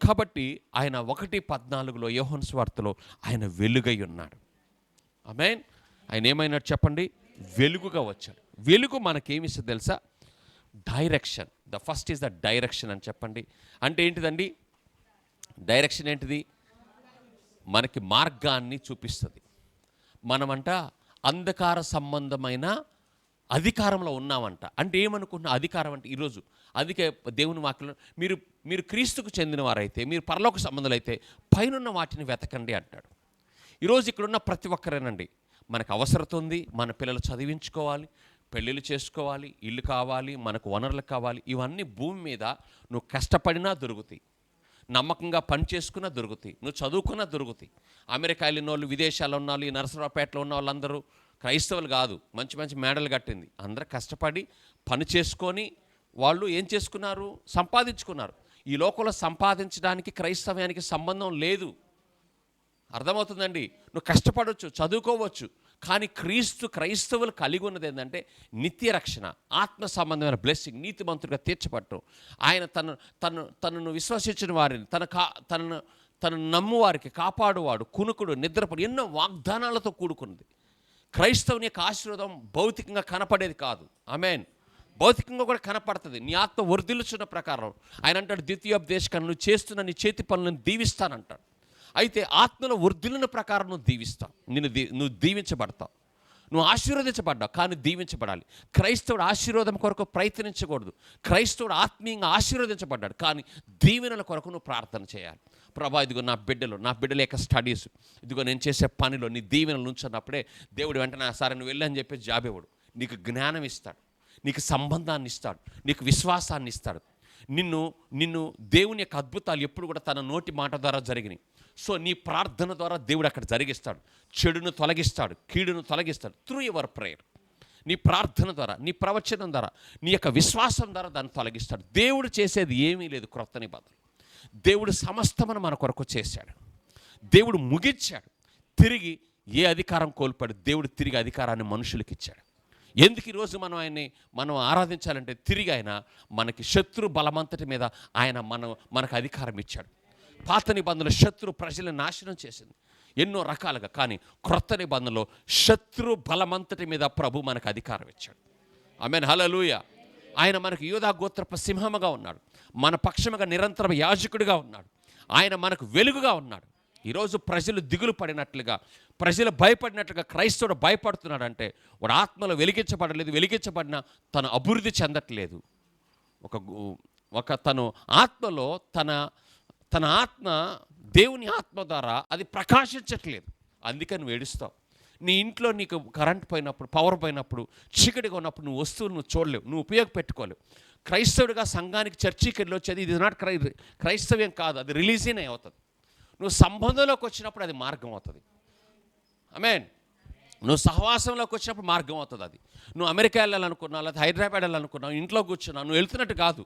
కాబట్టి ఆయన 1:14 యోహాను సువార్తలో ఆయన వెలుగై ఉన్నాడు. ఆమేన్. ఆయన ఏమైనాడు చెప్పండి? వెలుగుగా వచ్చాడు. వెలుగు మనకేమిస్తుంది తెలుసా? Direction. The first is the direction అని చెప్పండి. అంటే ఏంటిదండి డైరెక్షన్? ఏంటిది? మనకి మార్గాన్ని చూపిస్తుంది. మనమంట అంధకార సంబంధమైన అధికారంలో ఉన్నామంట. అంటే ఏమనుకుంటున్నా అధికారం అంటే ఈరోజు అందుకే దేవుని వాక్యంలో మీరు క్రీస్తుకు చెందిన వారైతే, మీరు పరలోక సంబంధాలు అయితే పైనున్న వాటిని వెతకండి అంటాడు. ఈరోజు ఇక్కడున్న ప్రతి ఒక్కరేనండి, మనకు అవసరత ఉంది, మన పిల్లలు చదివించుకోవాలి, పెళ్ళిళ్ళు చేసుకోవాలి, ఇల్లు కావాలి, మనకు వనరులు కావాలి. ఇవన్నీ భూమి మీద నువ్వు కష్టపడినా దొరుకుతాయి, నమ్మకంగా పని చేసుకున్నా దొరుకుతాయి, నువ్వు చదువుకున్నా దొరుకుతాయి. అమెరికా వెళ్ళిన వాళ్ళు, విదేశాల్లో ఉన్న వాళ్ళు, ఈ నరసరావుపేటలో ఉన్న వాళ్ళందరూ క్రైస్తవులు కాదు, మంచి మంచి మేడలు కట్టింది. అందరూ కష్టపడి పని చేసుకొని వాళ్ళు ఏం చేసుకున్నారు? సంపాదించుకున్నారు. ఈ లోకంలో సంపాదించడానికి క్రైస్తవ్యానికి సంబంధం లేదు. అర్థమవుతుందండి? నువ్వు కష్టపడవచ్చు, చదువుకోవచ్చు, కానీ క్రైస్తవులు కలిగి ఉన్నది ఏంటంటే నిత్య రక్షణ, ఆత్మ సంబంధమైన బ్లెస్సింగ్, నీతిమంతుడిగా తీర్చబడటం. ఆయన తనను విశ్వసించిన వారిని, తనను నమ్మువారికి కాపాడువాడు, కునుకుడు, నిద్రపడు, ఎన్నో వాగ్దానాలతో కూడుకున్నది. క్రైస్తవుని యొక్క ఆశీర్వాదం భౌతికంగా కనపడేది కాదు. ఆమేన్. భౌతికంగా కూడా కనపడుతుంది. నీ ఆత్మ వర్ధిల్లుచున్న ప్రకారం ఆయన అంటాడు, ద్వితీయోపదేశకాండం, నువ్వు చేస్తున్న నీ చేతి పనులను దీవిస్తానంటాడు. అయితే ఆత్మలో వర్ధిల్లిన ప్రకారం నువ్వు దీవిస్తావు, నువ్వు దీవించబడతావు, నువ్వు ఆశీర్వదించబడ్డావు, కానీ దీవించబడాలి. క్రైస్తవుడు ఆశీర్వాదం కొరకు ప్రయత్నించకూడదు. క్రైస్తవుడు ఆత్మీయంగా ఆశీర్వదించబడ్డాడు, కానీ దీవెనల కొరకు నువ్వు ప్రార్థన చేయాలి. ప్రభా, ఇదిగో నా బిడ్డల యొక్క స్టడీస్, ఇదిగో నేను చేసే పనిలో నీ దీవెనలు ఉంచున్నప్పుడే దేవుడు వెంటనే సరే నువ్వు వెళ్ళని చెప్పి జాబ్ ఇవ్వడు. నీకు జ్ఞానం ఇస్తాడు, నీకు సంబంధాన్ని ఇస్తాడు, నీకు విశ్వాసాన్ని ఇస్తాడు. నిన్ను దేవుని యొక్క అద్భుతాలు ఎప్పుడు కూడా తన నోటి మాట ద్వారా జరిగినాయి. సో నీ ప్రార్థన ద్వారా దేవుడు అక్కడ జరిగిస్తాడు. చెడును తొలగిస్తాడు, కీడును తొలగిస్తాడు. త్రూ యువర్ ప్రేయర్, నీ ప్రార్థన ద్వారా, నీ ప్రవచనం ద్వారా, నీ యొక్క విశ్వాసం ద్వారా దాన్ని తొలగిస్తాడు. దేవుడు చేసేది ఏమీ లేదు. క్రొత్త నిబంధన దేవుడు సమస్తమును మన కొరకు చేశాడు. దేవుడు ముగించాడు. తిరిగి ఏ అధికారం కోల్పోయాడు, దేవుడు తిరిగి అధికారాన్ని మనుషులకు ఇచ్చాడు. ఎందుకు ఈరోజు మనం ఆరాధించాలంటే, తిరిగి ఆయన మనకి శత్రు బలమంతటి మీద ఆయన మనకు అధికారం ఇచ్చాడు. పాత నిబంధనలో శత్రు ప్రజలను నాశనం చేసింది ఎన్నో రకాలుగా, కానీ క్రొత్త నిబంధనలో శత్రు బలమంతటి మీద ప్రభు మనకు అధికారం ఇచ్చాడు. ఆమేన్, హల్లెలూయా. ఆయన మనకు యూదా గోత్రపు సింహముగా ఉన్నాడు, మన పక్షముగా నిరంతరం యాజకుడిగా ఉన్నాడు. ఆయన మనకు వెలుగుగా ఉన్నాడు. ఈరోజు ప్రజలు దిగులు పడినట్లుగా, ప్రజలు భయపడినట్లుగా క్రైస్తవుడు భయపడుతున్నాడంటే వాడు ఆత్మలో వెలిగించబడిన తను అభివృద్ధి చెందట్లేదు. తను ఆత్మలో తన ఆత్మ దేవుని ఆత్మ ద్వారా అది ప్రకాశించట్లేదు. అందుకని నువ్వు ఏడుస్తావు. నీ ఇంట్లో నీకు కరెంట్ పోయినప్పుడు, పవర్ పోయినప్పుడు, చీకటిగా ఉన్నప్పుడు నువ్వు వస్తువులు నువ్వు చూడలేవు, నువ్వు ఉపయోగపెట్టుకోలేవు. క్రైస్తవుడిగా సంఘానికి, చర్చికి వెళ్ళి వచ్చేది ఇది నాట్ క్రైస్తవ్యం కాదు, అది రిలీజియన్ అవుతుంది. నువ్వు సంబంధంలోకి వచ్చినప్పుడు అది మార్గం అవుతుంది. ఆమేన్. నువ్వు సహవాసంలోకి వచ్చినప్పుడు మార్గం అవుతుంది. అది నువ్వు అమెరికా వెళ్ళాలనుకున్నావు, లేదా హైదరాబాద్ వెళ్ళాలనుకున్నావు, ఇంట్లో కూర్చున్నావు, నువ్వు వెళ్తున్నట్టు కాదు.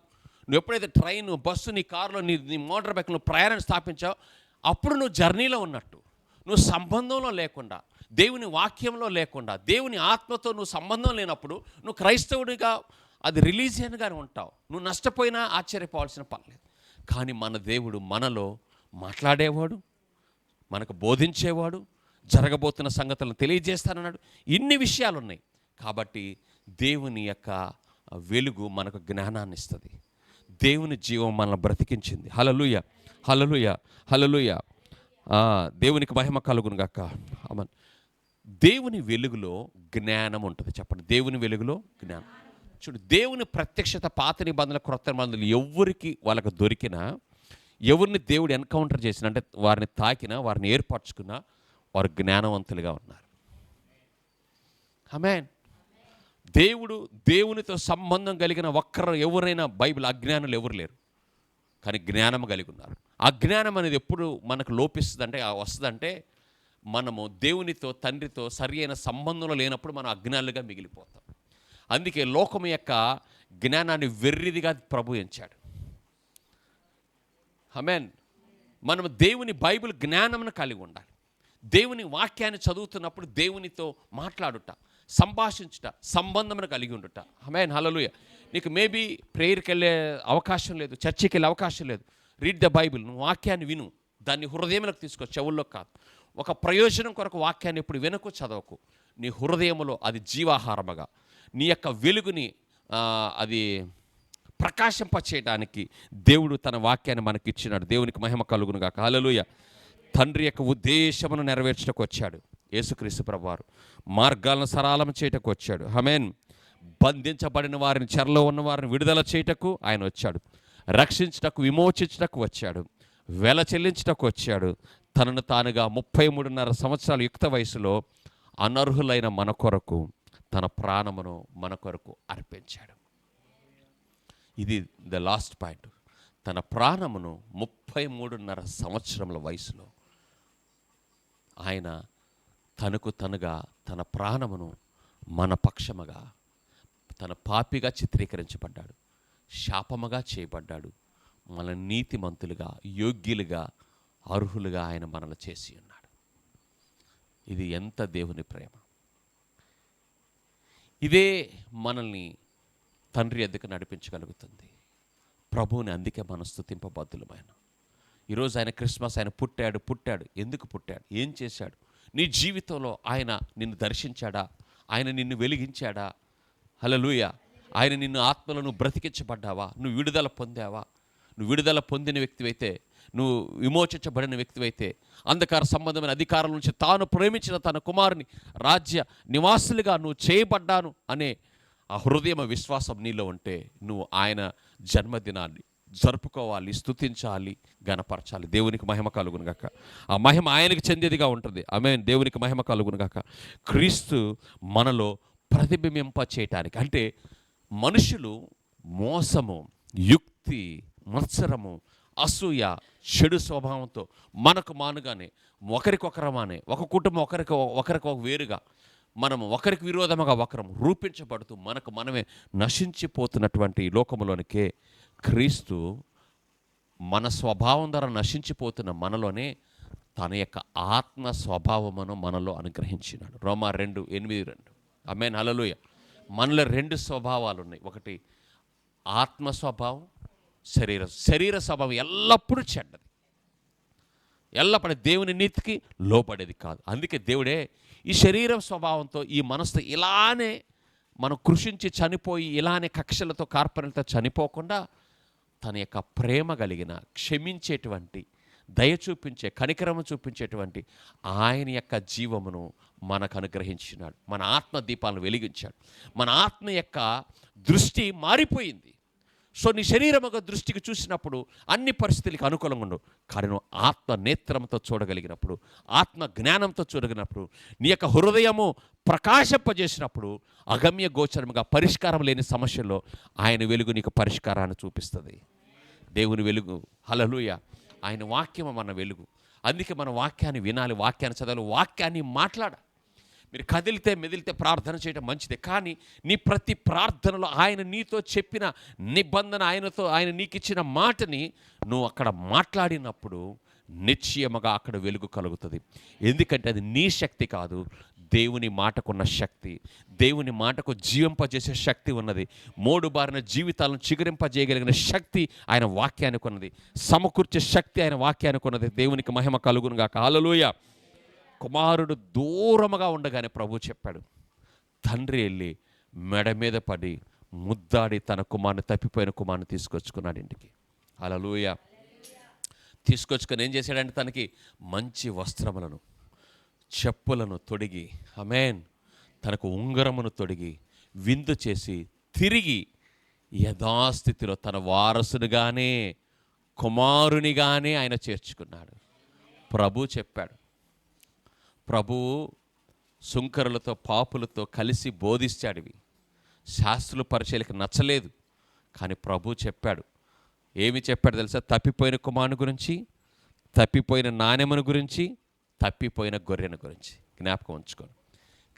నువ్వు ఎప్పుడైతే ట్రైన్, బస్సు, నీ కారులో, నీ మోటార్ బైక్ నువ్వు ప్రయాణం స్థాపించావు, అప్పుడు నువ్వు జర్నీలో ఉన్నట్టు. నువ్వు సంబంధంలో లేకుండా, దేవుని వాక్యంలో లేకుండా, దేవుని ఆత్మతో నువ్వు సంబంధం లేనప్పుడు నువ్వు క్రైస్తవుడిగా, అది రిలీజియన్గానే ఉంటావు. నువ్వు నష్టపోయినా ఆశ్చర్యపోవాల్సిన పని లేదు. కానీ మన దేవుడు మనలో మాట్లాడేవాడు, మనకు బోధించేవాడు, జరగబోతున్న సంగతులను తెలియజేస్తానన్నాడు. ఇన్ని విషయాలు ఉన్నాయి. కాబట్టి దేవుని యొక్క వెలుగు మనకు జ్ఞానాన్ని ఇస్తుంది. దేవుని జీవం మనల్ని బ్రతికించింది. హల్లెలూయా, హల్లెలూయా, హల్లెలూయా. దేవునికి మహిమ కలుగును గాక. ఆమేన్. దేవుని వెలుగులో జ్ఞానం ఉంటుంది. చెప్పండి, దేవుని వెలుగులో జ్ఞానం. చూడు, దేవుని ప్రత్యక్షత పాత నిబంధనలు, క్రొత్త నిబంధనలు ఎవరికి వాళ్ళకు దొరికినా, ఎవరిని దేవుడు ఎన్కౌంటర్ చేసినా, అంటే వారిని తాకినా, వారిని ఏర్పరచుకున్నా, వారు జ్ఞానవంతులుగా ఉన్నారు. ఆమేన్. దేవునితో సంబంధం కలిగిన ఒక్కరు ఎవరైనా బైబిల్ అజ్ఞానులు ఎవరు లేరు, కానీ జ్ఞానం కలిగి ఉన్నారు. అజ్ఞానం అనేది ఎప్పుడు మనకు లోపిస్తుందంటే వస్తుందంటే మనము దేవునితో తండ్రితో సరి అయిన సంబంధంలో లేనప్పుడు మనం అజ్ఞానులుగా మిగిలిపోతాం. అందుకే లోకం యొక్క జ్ఞానాన్ని వెర్రిదిగా ప్రభు ఎంచాడు. ఆమేన్. మనం దేవుని బైబిల్ జ్ఞానంను కలిగి ఉండాలి. దేవుని వాక్యాన్ని చదువుతున్నప్పుడు దేవునితో మాట్లాడుట, సంభాషించుట, సంబంధమును కలిగి ఉండుట. ఆమేన్. హల్లెలూయా. నీకు మేబీ ప్రేయర్కి వెళ్ళే అవకాశం లేదు, చర్చికి వెళ్ళే అవకాశం లేదు, రీడ్ ద బైబిల్. నువ్వు వాక్యాన్ని విను, దాన్ని హృదయంలోకి తీసుకో, చెవుల్లో కాదు. ఒక ప్రయోజనం కొరకు వాక్యాన్ని ఎప్పుడు వినకు, చదవకు. నీ హృదయంలో అది జీవాహారముగా నీ యొక్క వెలుగుని అది ప్రకాశింపచేయడానికి దేవుడు తన వాక్యాన్ని మనకి ఇచ్చినాడు. దేవునికి మహిమ కలుగును గాక. హల్లెలూయా. తండ్రి యొక్క ఉద్దేశమును నెరవేర్చడానికి వచ్చాడు యేసుక్రీస్తు ప్రభువారు. మార్గాలను సరళం చేయటకు వచ్చాడు. ఆమేన్. బంధించబడిన వారిని, చెరలో ఉన్న వారిని విడుదల చేయటకు ఆయన వచ్చాడు. రక్షించుటకు, విమోచించుటకు వచ్చాడు. వెల చెల్లించుటకు వచ్చాడు. తనను తానుగా 33.5 సంవత్సరాల యుక్త వయసులో అనర్హులైన మన కొరకు తన ప్రాణమును మన కొరకు అర్పించాడు. ఇది ద లాస్ట్ పాయింట్. తన ప్రాణమును 33.5 సంవత్సరముల వయసులో ఆయన తనకు తనుగా తన ప్రాణమును మన పక్షముగా, తన పాపిగా చిత్రీకరించబడ్డాడు, శాపముగా చేయబడ్డాడు. మన నీతిమంతులుగా, యోగ్యులుగా, అర్హులుగా ఆయన మనల్ని చేసి ఉన్నాడు. ఇది ఎంత దేవుని ప్రేమ! ఇదే మనల్ని తండ్రి ఎద్దకు నడిపించగలుగుతుంది. ప్రభువుని అందుకే మనం స్తుతింపబద్దులమైన. ఈరోజు ఆయన క్రిస్మస్, ఆయన పుట్టాడు. ఎందుకు పుట్టాడు? ఏం చేశాడు? నీ జీవితంలో ఆయన నిన్ను దర్శించాడా? ఆయన నిన్ను వెలిగించాడా? హల్లెలూయా. ఆయన నిన్ను ఆత్మలను బ్రతికించబడ్డావా? నువ్వు విడుదల పొందావా? నువ్వు విడుదల పొందిన వ్యక్తివైతే, నువ్వు విమోచించబడిన వ్యక్తివైతే, అంధకార సంబంధమైన అధికారం నుంచి తాను ప్రేమించిన తన కుమారుని రాజ్య నివాసులుగా నువ్వు చేయబడ్డాను అనే ఆ హృదయ విశ్వాసం నీలో ఉంటే, నువ్వు ఆయన జన్మదినాన్ని జరుపుకోవాలి, స్తుతించాలి, గణపరచాలి. దేవునికి మహిమ కలుగును గాక. ఆ మహిమ ఆయనకి చెందేదిగా ఉంటుంది. ఆమేన్. దేవునికి మహిమ కలుగును గాక. క్రీస్తు మనలో ప్రతిబింబింప చేయటానికి, అంటే మనుషులు మోసము, యుక్తి, మత్సరము, అసూయ, చెడు స్వభావంతో మనకు మానుగానే, ఒకరికొకరమానే, ఒక కుటుంబం ఒకరికి వేరుగా, మనము ఒకరికి విరోధముగా ఒకరం రూపించబడుతూ మనకు మనమే నశించిపోతున్నటువంటి లోకములోనికే క్రీస్తు మన స్వభావం ద్వారా నశించిపోతున్న మనలోనే తన యొక్క ఆత్మ స్వభావమును మనలో అనుగ్రహించినాడు. రోమా 2:8. ఆమేన్. హల్లెలూయా. మనలో 2 స్వభావాలు ఉన్నాయి. ఒకటి ఆత్మ స్వభావం, శరీర స్వభావం ఎల్లప్పుడూ చెడ్డది, ఎల్లప్పుడూ దేవుని నీతికి లోపడేది కాదు. అందుకే దేవుడే ఈ శరీర స్వభావంతో, ఈ మనసుతో ఇలానే మనం కృషించి చనిపోయి, ఇలానే కక్షలతో, కార్పణ్యలతో చనిపోకుండా తన యొక్క ప్రేమ కలిగిన, క్షమించేటువంటి, దయ చూపించే, కనికరము చూపించేటువంటి ఆయన యొక్క జీవమును మనకు అనుగ్రహించినాడు. మన ఆత్మ దీపాలను వెలిగించాడు. మన ఆత్మ యొక్క దృష్టి మారిపోయింది. సో నీ శరీరముగా దృష్టికి చూసినప్పుడు అన్ని పరిస్థితులకు అనుకూలంగా ఉండవు. కానీ నువ్వు ఆత్మ నేత్రంతో చూడగలిగినప్పుడు, ఆత్మ జ్ఞానంతో చూడగలిగినప్పుడు, నీ యొక్క హృదయము ప్రకాశింపజేసినప్పుడు, అగమ్య గోచరముగా పరిష్కారం లేని సమస్యల్లో ఆయన వెలుగు నీకు పరిష్కారాన్ని చూపిస్తుంది. దేవుని వెలుగు. హల్లెలూయా. ఆయన వాక్యము మన వెలుగు. అందుకే మన వాక్యాన్ని వినాలి, వాక్యాన్ని చదవాలి, వాక్యాన్ని మాట్లాడాలి. మీరు కదిలితే మెదిలితే ప్రార్థన చేయడం మంచిదే, కానీ నీ ప్రతి ప్రార్థనలో ఆయన నీతో చెప్పిన నిబంధన, ఆయన నీకు ఇచ్చిన మాటని నువ్వు అక్కడ మాట్లాడినప్పుడు నిశ్చయముగా అక్కడ వెలుగు కలుగుతుంది. ఎందుకంటే అది నీ శక్తి కాదు, దేవుని మాటకున్న శక్తి. దేవుని మాటకు జీవింపజేసే శక్తి ఉన్నది. మోడుబారిన జీవితాలను చిగురింపజేయగలిగిన శక్తి ఆయన వాక్యానికి ఉన్నది. సమకూర్చే శక్తి ఆయన వాక్యానికి ఉన్నది. దేవునికి మహిమ కలుగును గాక. హల్లెలూయా. కుమారుడు దూరముగా ఉండగానే ప్రభు చెప్పాడు, తండ్రి వెళ్ళి మెడ మీద పడి ముద్దాడి తన కుమారుని, తప్పిపోయిన కుమారుని తీసుకొచ్చుకున్నాడు ఇంటికి. హల్లెలూయా. తీసుకొచ్చుకొని ఏం చేశాడంటే, తనకి మంచి వస్త్రములను, చెప్పులను తొడిగి, ఆమేన్, తనకు ఉంగరమును తొడిగి, విందు చేసి, తిరిగి యథాస్థితిలో తన వారసునిగానే, కుమారునిగానే ఆయన చేర్చుకున్నాడు. ప్రభు చెప్పాడు, ప్రభువు సుంకరులతో, పాపులతో కలిసి బోధిస్తాడు. శాస్త్రుల పరిచయలకు నచ్చలేదు. కానీ ప్రభు చెప్పాడు. ఏమి చెప్పాడు తెలుసా? తప్పిపోయిన కుమారుని గురించి, తప్పిపోయిన నాణెమును గురించి, తప్పిపోయిన గొర్రెను గురించి. జ్ఞాపకం ఉంచుకోండి.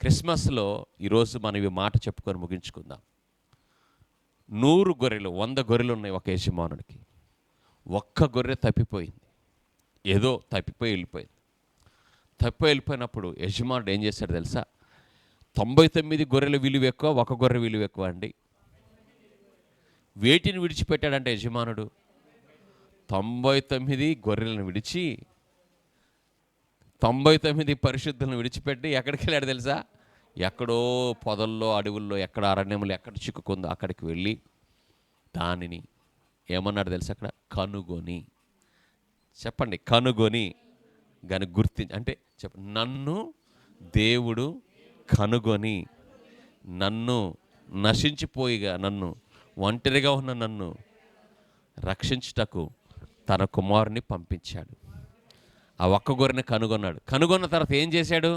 క్రిస్మస్లో ఈరోజు మనం ఈ మాట చెప్పుకొని ముగించుకుందాం. 100 గొర్రెలు, 100 గొర్రెలు ఉన్నాయి ఒక యజమానుడికి. ఒక్క గొర్రె తప్పిపోయింది. ఏదో తప్పిపోయి వెళ్ళిపోయింది. తప్పిపోయి వెళ్ళిపోయినప్పుడు యజమానుడు ఏం చేశాడు తెలుసా? 99 గొర్రెల విలువ ఎక్కువ, ఒక గొర్రె విలువ ఎక్కువ అండి? వేటిని విడిచిపెట్టాడంటే యజమానుడు 99 గొర్రెలను విడిచి 99 పరిశుద్ధులను విడిచిపెట్టి ఎక్కడికి వెళ్ళాడు తెలుసా? ఎక్కడో పొదల్లో, అడవుల్లో, ఎక్కడ అరణ్యములు ఎక్కడ చిక్కుకుందో అక్కడికి వెళ్ళి దానిని ఏమన్నాడు తెలుసా? అక్కడ కనుగొని. చెప్పండి, కనుగొని. కానీ అంటే నన్ను దేవుడు కనుగొని నన్ను నశించిపోయిగా, నన్ను ఒంటరిగా ఉన్న నన్ను రక్షించుటకు తన కుమారుని పంపించాడు. ఆ ఒక్క గొర్రెని కనుగొన్నాడు. కనుగొన్న తర్వాత ఏం చేశాడు?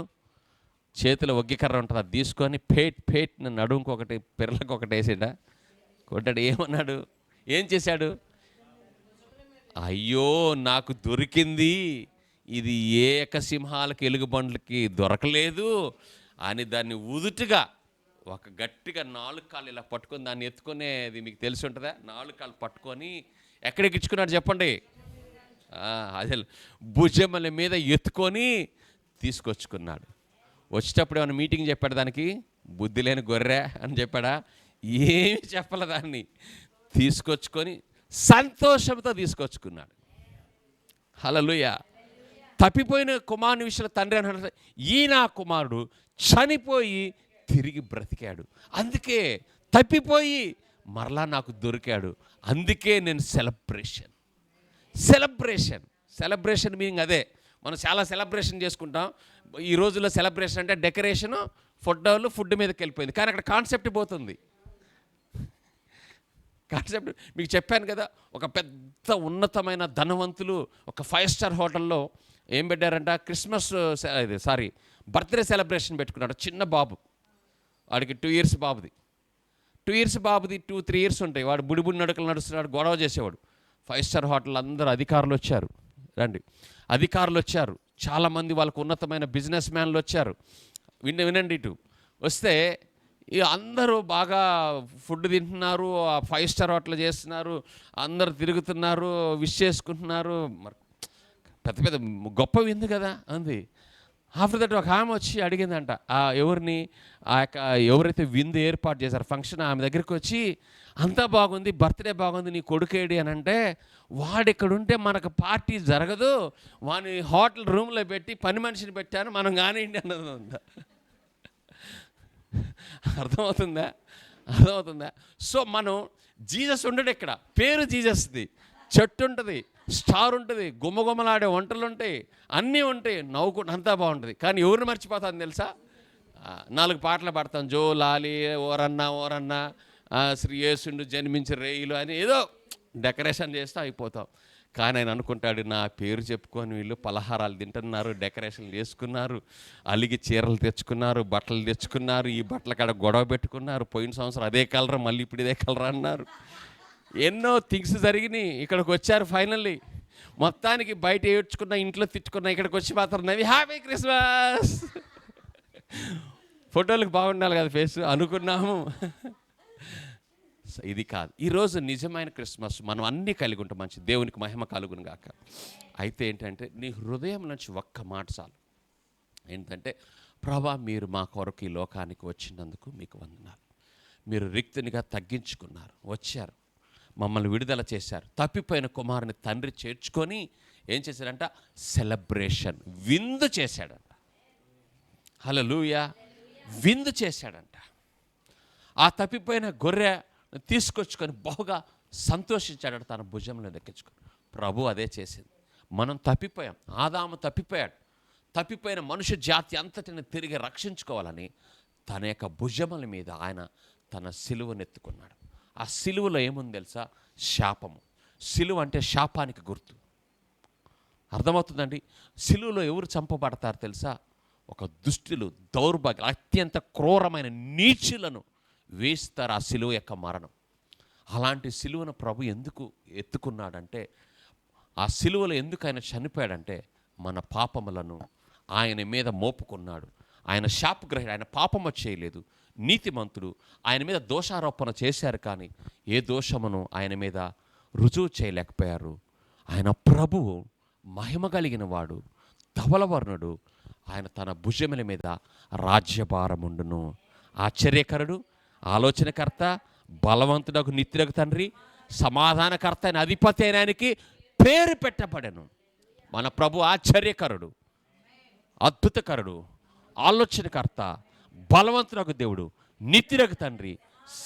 చేతిలో ఒగ్గికర్ర ఉంటుంది, అది తీసుకొని ఫేట్ నడుముకు ఒకటి, పిర్లకు ఒకటి వేసాడా, కొట్టాడు. ఏమన్నాడు? ఏం చేశాడు? అయ్యో నాకు దొరికింది, ఇది ఏకసింహాలకి ఎలుగుబండ్లకి దొరకలేదు అని దాన్ని ఉదుటుగా ఒక గట్టిగా 4 కాళ్ళు ఇలా పట్టుకొని దాన్ని ఎత్తుకునేది మీకు తెలిసి ఉంటుందా? 4 కాళ్ళు పట్టుకొని ఎక్కడెక్కించుకున్నాడు చెప్పండి? అదే భుజముల మీద ఎత్తుకొని తీసుకొచ్చుకున్నాడు. వచ్చేటప్పుడు ఏమైనా మీటింగ్ చెప్పాడు దానికి? బుద్ధి లేని గొర్రె అని చెప్పాడా? ఏమి చెప్పలే. దాన్ని తీసుకొచ్చుకొని సంతోషంతో తీసుకొచ్చుకున్నాడు. హల్లెలూయా. తప్పిపోయిన కుమారుని విషయంలో తండ్రి అన్నాడు, ఈ నా కుమారుడు చనిపోయి తిరిగి బ్రతికాడు, అందుకే తప్పిపోయి మరలా నాకు దొరికాడు, అందుకే నేను సెలబ్రేషన్ మీనింగ్ అదే. మనం చాలా సెలబ్రేషన్ చేసుకుంటాం. ఈ రోజుల్లో సెలబ్రేషన్ అంటే డెకరేషను, ఫోటోలు, ఫుడ్ మీదకి వెళ్ళిపోయింది. కానీ అక్కడ కాన్సెప్ట్ పోతుంది. కాన్సెప్ట్ మీకు చెప్పాను కదా, ఒక పెద్ద ఉన్నతమైన ధనవంతులు ఒక 5 స్టార్ హోటల్లో ఏం పెట్టారంట? బర్త్డే సెలబ్రేషన్ పెట్టుకున్నాడు. చిన్న బాబు, వాడికి 2 ఇయర్స్ బాబుది. 2-3 ఇయర్స్ ఉంటాయి. వాడు బుడి నడుకలు నడుస్తున్నాడు, గొడవ చేసేవాడు. 5 స్టార్ హోటల్ అందరూ అధికారులు వచ్చారు. అధికారులు వచ్చారు, చాలామంది వాళ్ళకు ఉన్నతమైన బిజినెస్ మ్యాన్లు వచ్చారు. వినండి, ఇటు వస్తే అందరూ బాగా ఫుడ్ తింటున్నారు, 5 స్టార్ హోటల్ చేస్తున్నారు, అందరూ తిరుగుతున్నారు, విష్ చేసుకుంటున్నారు. మరి పెద్ద గొప్ప విందు కదా అంది. ఆఫ్టర్ దట్ ఒక ఆమె వచ్చి అడిగిందంట ఎవరిని, ఎవరైతే విందు ఏర్పాటు చేశారు ఫంక్షన్, ఆమె దగ్గరికి వచ్చి, అంతా బాగుంది, బర్త్డే బాగుంది, నీ కొడుకేడి అని అంటే, వాడిక్కడుంటే మనకు పార్టీ జరగదు, వాని హోటల్ రూమ్లో పెట్టి పని మనిషిని పెట్టాను, మనం కానివ్వండి అన్నది ఉందా? అర్థమవుతుందా? సో మనం జీసస్ ఉండడు ఇక్కడ, పేరు జీసస్ది. చెట్టు ఉంటుంది, స్టార్ ఉంటుంది, గుమ్మగుమ్మలాడే వంటలు ఉంటాయి, అన్నీ ఉంటాయి, నవ్వుకుంటూ అంతా బాగుంటుంది. కానీ ఎవరిని మర్చిపోతాను తెలుసా? 4 పాటలు పాడతాం, జో లాలి, ఓరన్నా, శ్రీ యేసుండు జన్మించి రేయిలు అని ఏదో డెకరేషన్ చేస్తూ అయిపోతాం. కానీ ఆయన అనుకుంటాడు, నా పేరు చెప్పుకొని వీళ్ళు పలహారాలు తింటున్నారు, డెకరేషన్లు చేసుకున్నారు, అలిగి చీరలు తెచ్చుకున్నారు, బట్టలు తెచ్చుకున్నారు, ఈ బట్టల కాడ గొడవ పెట్టుకున్నారు, పోయిన సంవత్సరం అదే కలర్, మళ్ళీ ఇప్పుడు ఇదే కలర్ అన్నారు. ఎన్నో థింగ్స్ జరిగినాయి. ఇక్కడికి వచ్చారు ఫైనల్లీ. మొత్తానికి బయట ఏడ్చుకున్నా, ఇంట్లో తిట్టుకున్నా, ఇక్కడికి వచ్చి మాత్రం నవ్వి హ్యాపీ క్రిస్మస్, ఫోటోలకు బాగుండాలి కదా ఫేస్ అనుకున్నాము. ఇది కాదు. ఈరోజు నిజమైన క్రిస్మస్ మనం అన్నీ కలిగి ఉంటాం. మంచి దేవునికి మహిమ కలుగును గాక. అయితే ఏంటంటే నీ హృదయం నుంచి ఒక్క మాట చాలు. ఏంటంటే, ప్రభా మీరు మా కొరకు ఈ లోకానికి వచ్చినందుకు మీకు వందనాలు. మీరు రిక్తునిగా తగ్గించుకున్నారు, వచ్చారు, మమ్మల్ని విడుదల చేశారు. తప్పిపోయిన కుమారుని తండ్రి చేర్చుకొని ఏం చేశాడంట? సెలబ్రేషన్, విందు చేశాడంట. హల్లెలూయా. విందు చేశాడంట. ఆ తప్పిపోయిన గొర్రె తీసుకొచ్చుకొని బహుగా సంతోషించాడంట, తన భుజంలో దక్కించుకొని. ప్రభు అదే చేసింది. మనం తప్పిపోయాం, ఆదాము తప్పిపోయాడు. తప్పిపోయిన మనుష్య జాతి అంతటిని తిరిగి రక్షించుకోవాలని తన యొక్క భుజముల మీద ఆయన తన సిలువనెత్తుకున్నాడు. ఆ సిలువలో ఏముంది తెలుసా? శాపము. సిలువ అంటే శాపానికి గుర్తు. అర్థమవుతుందండి? సిలువలో ఎవరు చంపబడతారు తెలుసా? ఒక దుష్టులు, దౌర్భాగ్య, అత్యంత క్రూరమైన నీచులను వేస్తారు ఆ సిలువ యొక్క మరణం. అలాంటి సిలువను ప్రభు ఎందుకు ఎత్తుకున్నాడంటే, ఆ సిలువలో ఎందుకు ఆయన చనిపోయాడంటే, మన పాపములను ఆయన మీద మోపుకున్నాడు. ఆయన శాపగ్రహి, ఆయన పాపము చేయలేదు, నీతిమంతుడు. ఆయన మీద దోషారోపణ చేశారు కానీ ఏ దోషమును ఆయన మీద రుజువు చేయలేకపోయారు. ఆయన ప్రభువు మహిమ కలిగిన వాడు, ధవలవర్ణుడు. ఆయన తన భుజముల మీద రాజ్యభారముండును. ఆశ్చర్యకరుడు, ఆలోచనకర్త, బలవంతుడకు నిత్యుడకు తండ్రి, సమాధానకర్త అయిన అధిపతి అయిన ఆయనకి పేరు పెట్టబడెను. మన ప్రభు ఆశ్చర్యకరుడు, అద్భుతకరుడు, ఆలోచనకర్త, బలవంతుడకు దేవుడు, నిత్యుడకు తండ్రి,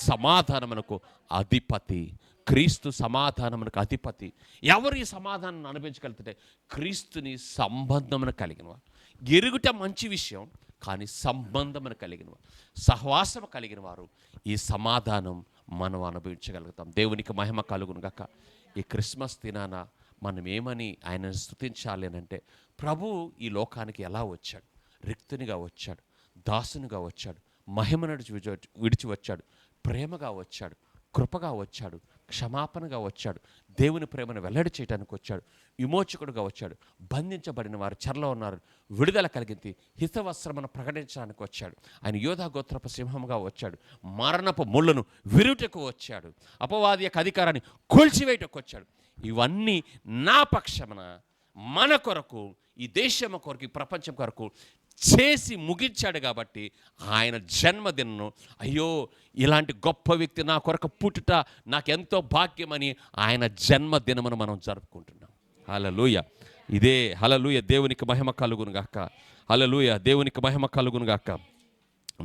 సమాధానమునకు అధిపతి. క్రీస్తు సమాధానమునకు అధిపతి. ఎవరు ఈ సమాధానం అనుభవించగలుగుతుంటే క్రీస్తుని సంబంధమును కలిగిన వారు. ఎరుగుట మంచి విషయం, కానీ సంబంధమును కలిగిన వారు, సహవాసం కలిగిన వారు ఈ సమాధానం మనం అనుభవించగలుగుతాం. దేవునికి మహిమ కలుగును గాక. ఈ క్రిస్మస్ దినాన మనం ఏమని ఆయనను స్తుతించాలి అని అంటే, ప్రభువు ఈ లోకానికి ఎలా వచ్చాడు? రిక్తునిగా వచ్చాడు, దాసునిగా వచ్చాడు, మహిమను విడిచి వచ్చాడు, ప్రేమగా వచ్చాడు, కృపగా వచ్చాడు, క్షమాపణగా వచ్చాడు, దేవుని ప్రేమను వెల్లడి చేయడానికి వచ్చాడు, విమోచకుడుగా వచ్చాడు, బంధించబడిన వారు చెరలో ఉన్నారు విడుదల కలిగింది, హితవస్త్రమును ప్రకటించడానికి వచ్చాడు. ఆయన యోధా గోత్రపు సింహంగా వచ్చాడు, మరణపు ముళ్ళను విరుటకు వచ్చాడు, అపవాది యొక్క అధికారాన్ని కూల్చివేయటకు వచ్చాడు. ఇవన్నీ నా పక్షమున మన కొరకు, ఈ దేశం కొరకు, ఈ ప్రపంచం కొరకు చేసి ముగించాడు. కాబట్టి ఆయన జన్మదినను, అయ్యో ఇలాంటి గొప్ప వ్యక్తి నా కొరకు పుట్టుట నాకెంతో భాగ్యమని ఆయన జన్మదినమును మనం జరుపుకుంటున్నాం. హల్లెలూయా. ఇదే హల్లెలూయా. దేవునికి మహిమ కలుగును గాక. హల్లెలూయా. దేవునికి మహిమ కలుగును గాక.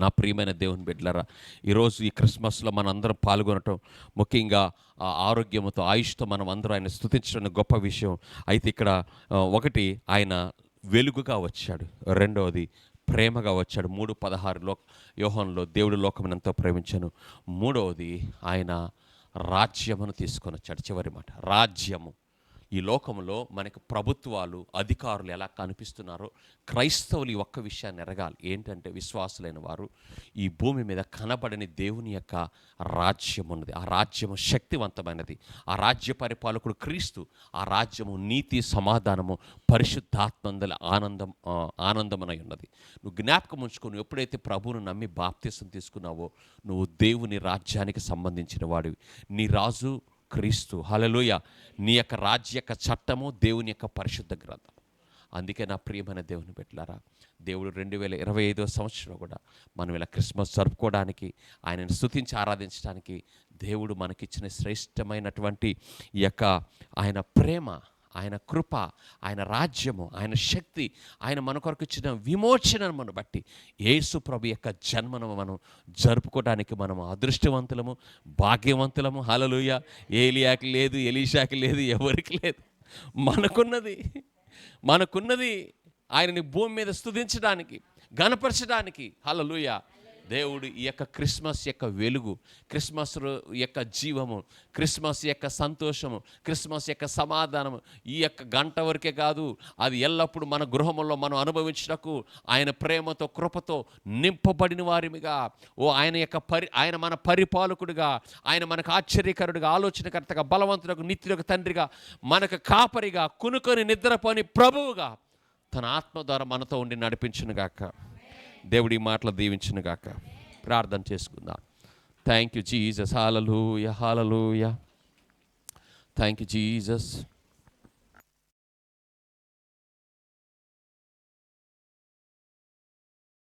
నా ప్రియమైన దేవుని బిడ్డలారా, ఈరోజు ఈ క్రిస్మస్లో మనం అందరం పాల్గొనటం, ముఖ్యంగా ఆరోగ్యంతో, ఆయుష్తో మనం అందరం ఆయన స్తుతించడం గొప్ప విషయం. అయితే ఇక్కడ ఒకటి, ఆయన వెలుగుగా వచ్చాడు. రెండవది ప్రేమగా వచ్చాడు. 3:16 యోహానులో దేవుడు లోకమును ఎంతో ప్రేమించాను. మూడవది ఆయన రాజ్యమును తీసుకొని వచ్చాడు. చివరి మాట రాజ్యము. ఈ లోకంలో మనకు ప్రభుత్వాలు, అధికారులు ఎలా కనిపిస్తున్నారో క్రైస్తవులు ఈ ఒక్క విషయాన్ని ఎరగాలి. ఏంటంటే, విశ్వాసులైన వారు ఈ భూమి మీద కనబడని దేవుని యొక్క రాజ్యం ఉన్నది. ఆ రాజ్యము శక్తివంతమైనది. ఆ రాజ్య పరిపాలకుడు క్రీస్తు. ఆ రాజ్యము నీతి, సమాధానము, పరిశుద్ధాత్మందల ఆనందమునై ఉన్నది. నువ్వు జ్ఞాపకం ఉంచుకొని, ఎప్పుడైతే ప్రభువును నమ్మి బాప్తిసం తీసుకున్నావో నువ్వు దేవుని రాజ్యానికి సంబంధించిన వాడివి. నీ రాజు క్రీస్తు. హల్లెలూయా. నీ యొక్క రాజ్య యొక్క చట్టము దేవుని యొక్క పరిశుద్ధ గ్రంథం. అందుకే నా ప్రియమైన దేవుని బిడ్డలారా, దేవుడు 2025వ సంవత్సరం కూడా మనం ఇలా క్రిస్మస్ జరుపుకోవడానికి, ఆయనను స్తుతించి ఆరాధించడానికి దేవుడు మనకిచ్చిన శ్రేష్టమైనటువంటి ఈ యొక్క ఆయన ప్రేమ, ఆయన కృప, ఆయన రాజ్యము, ఆయన శక్తి, ఆయన మన కొరకు ఇచ్చిన విమోచనను బట్టి యేసు ప్రభు యొక్క జన్మను మనం జరుపుకోవడానికి మనం అదృష్టవంతులము, భాగ్యవంతులము. హల్లెలూయా. ఏలియాకి లేదు, ఎలీషాకి లేదు, ఎవరికి లేదు. మనకున్నది ఆయనని భూమి మీద స్తుతించడానికి, ఘనపరచడానికి. హల్లెలూయా. దేవుడు ఈ యొక్క క్రిస్మస్ యొక్క వెలుగు, క్రిస్మస్ యొక్క జీవము, క్రిస్మస్ యొక్క సంతోషము, క్రిస్మస్ యొక్క సమాధానము ఈ యొక్క గంట వరకే కాదు, అది ఎల్లప్పుడూ మన గృహములో మనం అనుభవించటకు ఆయన ప్రేమతో, కృపతో నింపబడిన వారిమిగా, ఆయన మన పరిపాలకుడిగా, ఆయన మనకు ఆశ్చర్యకరుడిగా, ఆలోచనకర్తగా, బలవంతుడిగా, నిత్యుడిగా, తండ్రిగా, మనకు కాపరిగా, కునుకొని నిద్రపోని ప్రభువుగా తన ఆత్మ ద్వారా మనతో ఉండి నడిపించునుగాక. దేవుడి మాటలు దీవించును గాక. ప్రార్థన చేసుకుందాం. Thank you Jesus. Hallelujah, hallelujah. Thank you Jesus.